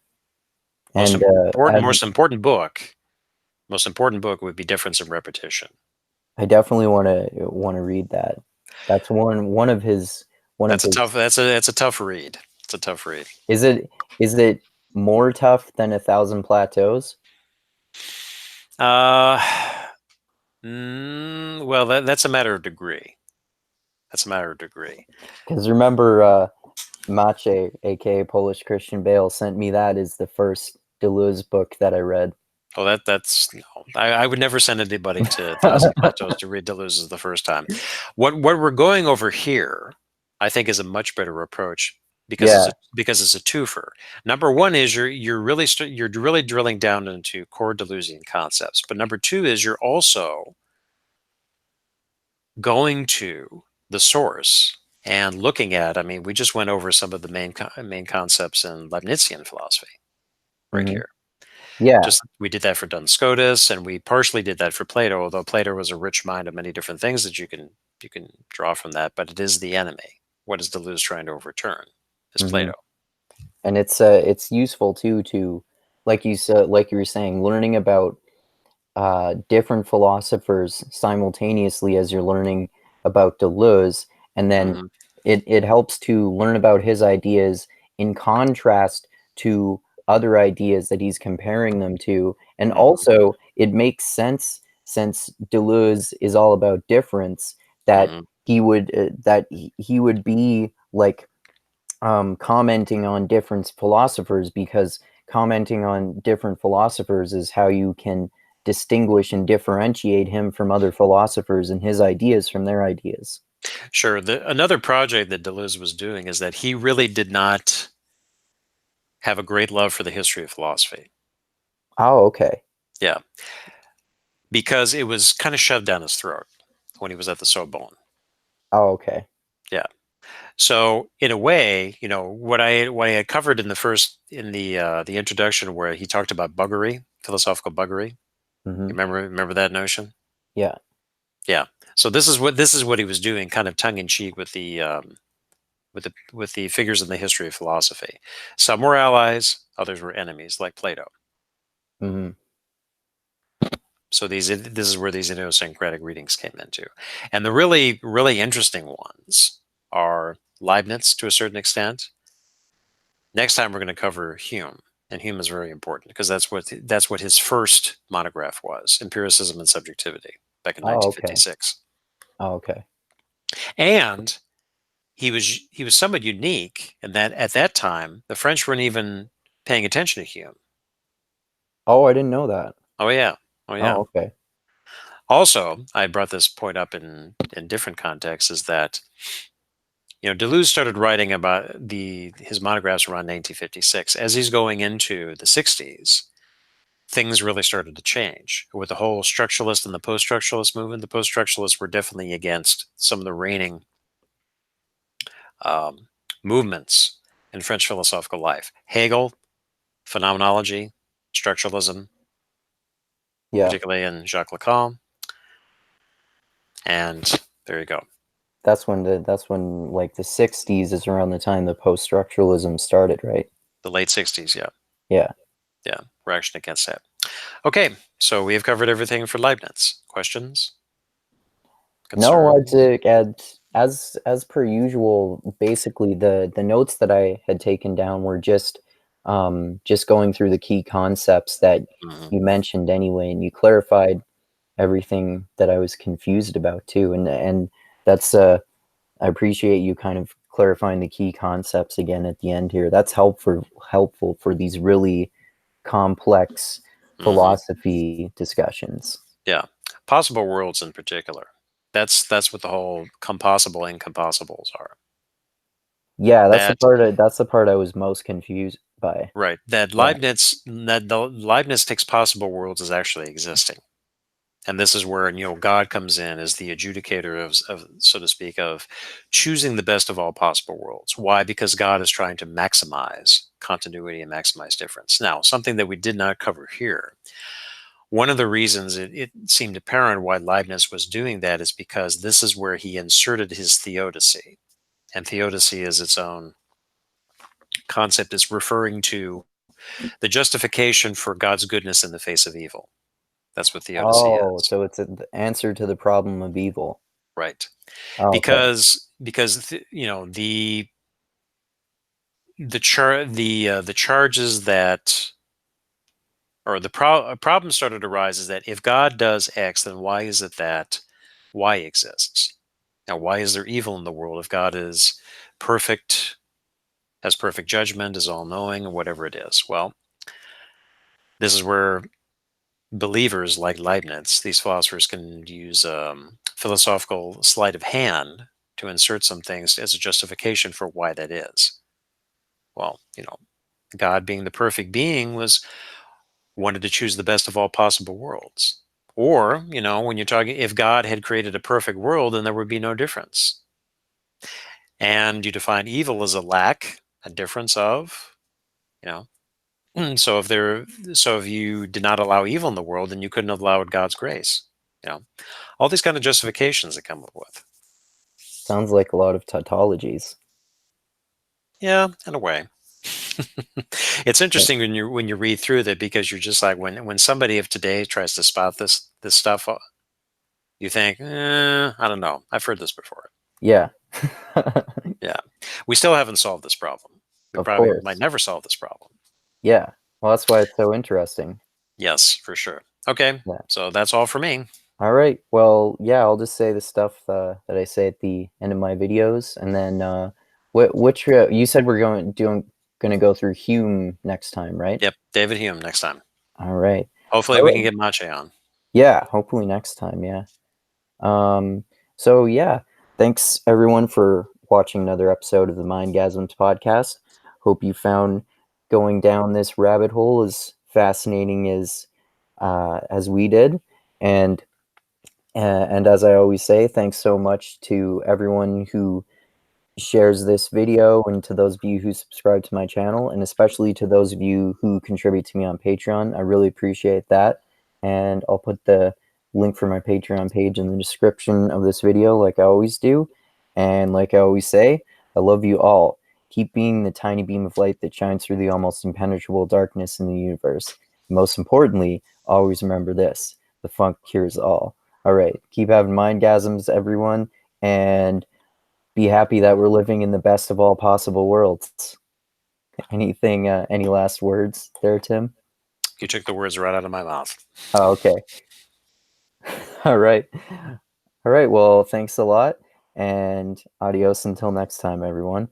Most And important, as most important book would be Difference and Repetition. I definitely want to read that. That's one of his one of That's a his. tough. That's a tough read. It's a tough read. Is it more tough than A Thousand Plateaus? Uh, well, that's a matter of degree. That's a matter of degree. Because remember, Maciej, aka Polish Christian Bale, sent me that as the first Deleuze book that I read. Oh, that's no. I would never send anybody to Thousand Plateaus to read Deleuze the first time. What we're going over here, I think, is a much better approach because Yeah. because it's a twofer. Number one is you're really drilling down into core Deleuzian concepts, but number two is you're also going to the source and looking at. I mean, we just went over some of the main concepts in Leibnizian philosophy right Hmm. here. Yeah. Just we did that for Duns Scotus, and we partially did that for Plato, although Plato was a rich mind of many different things that you can draw from that, but it is the enemy. What is Deleuze trying to overturn? Is Hmm. Plato. And it's useful too to, like you said, like you were saying, learning about different philosophers simultaneously as you're learning about Deleuze, and then Hmm. it helps to learn about his ideas in contrast to other ideas that he's comparing them to, and Hmm. also it makes sense since Deleuze is all about difference that Hmm. he would be like commenting on different philosophers, because commenting on different philosophers is how you can distinguish and differentiate him from other philosophers and his ideas from their ideas. Sure. Another project that Deleuze was doing is that he really did not have a great love for the history of philosophy. Oh, okay. Yeah, because it was kind of shoved down his throat when he was at the Sorbonne. Oh, okay. Yeah. So in a way, what I had covered in the introduction where he talked about buggery, philosophical buggery. Hmm. You remember that notion? Yeah. Yeah. So this is what he was doing, kind of tongue in cheek with the figures in the history of philosophy. Some were allies, others were enemies, like Plato. Hmm. So this is where these idiosyncratic readings came into, and the really really interesting ones are Leibniz to a certain extent. Next time we're going to cover Hume, and Hume is very important because that's what his first monograph was, Empiricism and Subjectivity, back in Oh, okay. 1956. Oh, okay. And he was somewhat unique in that at that time the French weren't even paying attention to Hume. Oh, I didn't know that. Oh yeah. Oh yeah. Oh, okay. Also, I brought this point up in different contexts, is that Deleuze started writing about his monographs around 1956. As he's going into the 60s, things really started to change with the whole structuralist and the post-structuralist movement. The post-structuralists were definitely against some of the reigning um, movements in French philosophical life. Hegel, phenomenology, structuralism, Yeah. particularly in Jacques Lacan, and there you go. That's when like the 60s is around the time the post-structuralism started, right? The late 60s, yeah. Yeah. Yeah, reaction against that. Okay, so we have covered everything for Leibniz. Questions? No, Concerns? as per usual, basically the notes that I had taken down were just going through the key concepts that Mhm. you mentioned anyway, and you clarified everything that I was confused about too. And that's I appreciate you kind of clarifying the key concepts again at the end here. That's helpful for these really complex Mhm. philosophy discussions. Yeah, possible worlds in particular. That's what the whole compossible incompossibles are. Yeah, That that's the part I was most confused by. right. Yeah. That the Leibniz takes possible worlds as actually existing. And this is where God comes in as the adjudicator of, so to speak, of choosing the best of all possible worlds. Why? Because God is trying to maximize continuity and maximize difference. Now, something that we did not cover here. One of the reasons it seemed apparent why Leibniz was doing that is because this is where he inserted his theodicy. And theodicy is its own concept, is referring to the justification for God's goodness in the face of evil. That's what theodicy Oh, is. so it's the answer to the problem of evil. Right. Oh, okay. Because the charges that, or a problem started to rise, is that if God does X, then why is it that Y exists? Now, why is there evil in the world if God is perfect, has perfect judgment, is all knowing, or whatever it is? Well, this is where believers like Leibniz, these philosophers, can use philosophical sleight of hand to insert some things as a justification for why that is. Well, God, being the perfect being, was wanted to choose the best of all possible worlds. Or, when you're talking, if God had created a perfect world, then there would be no difference. And you define evil as a lack, a difference of, you know. So if you did not allow evil in the world, then you couldn't have allowed God's grace. You know, all these kind of justifications that come up with. Sounds like a lot of tautologies. Yeah, in a way. It's Yeah. interesting when you read through that, because you're just like, when somebody of today tries to spout this stuff, you think, I don't know, I've heard this before. Yeah. Yeah, we still haven't solved this problem. We Of probably might course. never solve this problem. Yeah. Well, that's why it's so interesting. Yes, for sure. Okay, Yeah. so that's all for me. All right. Well, yeah, I'll just say the stuff that I say at the end of my videos, and then which you said we're going to go through Hume next time, right? Yep, David Hume next time. All right. Hopefully All we can right. get Mache on. Yeah, hopefully next time, yeah. So yeah, thanks everyone for watching another episode of the Mindgasms podcast. Hope you found going down this rabbit hole as fascinating as we did, and and as I always say, thanks so much to everyone who shares this video, and to those of you who subscribe to my channel, and especially to those of you who contribute to me on Patreon. I really appreciate that. And I'll put the link for my Patreon page in the description of this video, like I always do. And like I always say, I love you all. Keep being the tiny beam of light that shines through the almost impenetrable darkness in the universe. Most importantly, always remember this: the funk cures all. All right, keep having mindgasms, everyone, and be happy that we're living in the best of all possible worlds. Anything, any last words there, Tim? You took the words right out of my mouth. Oh, okay. All right. All right. Well, thanks a lot, and adios until next time, everyone.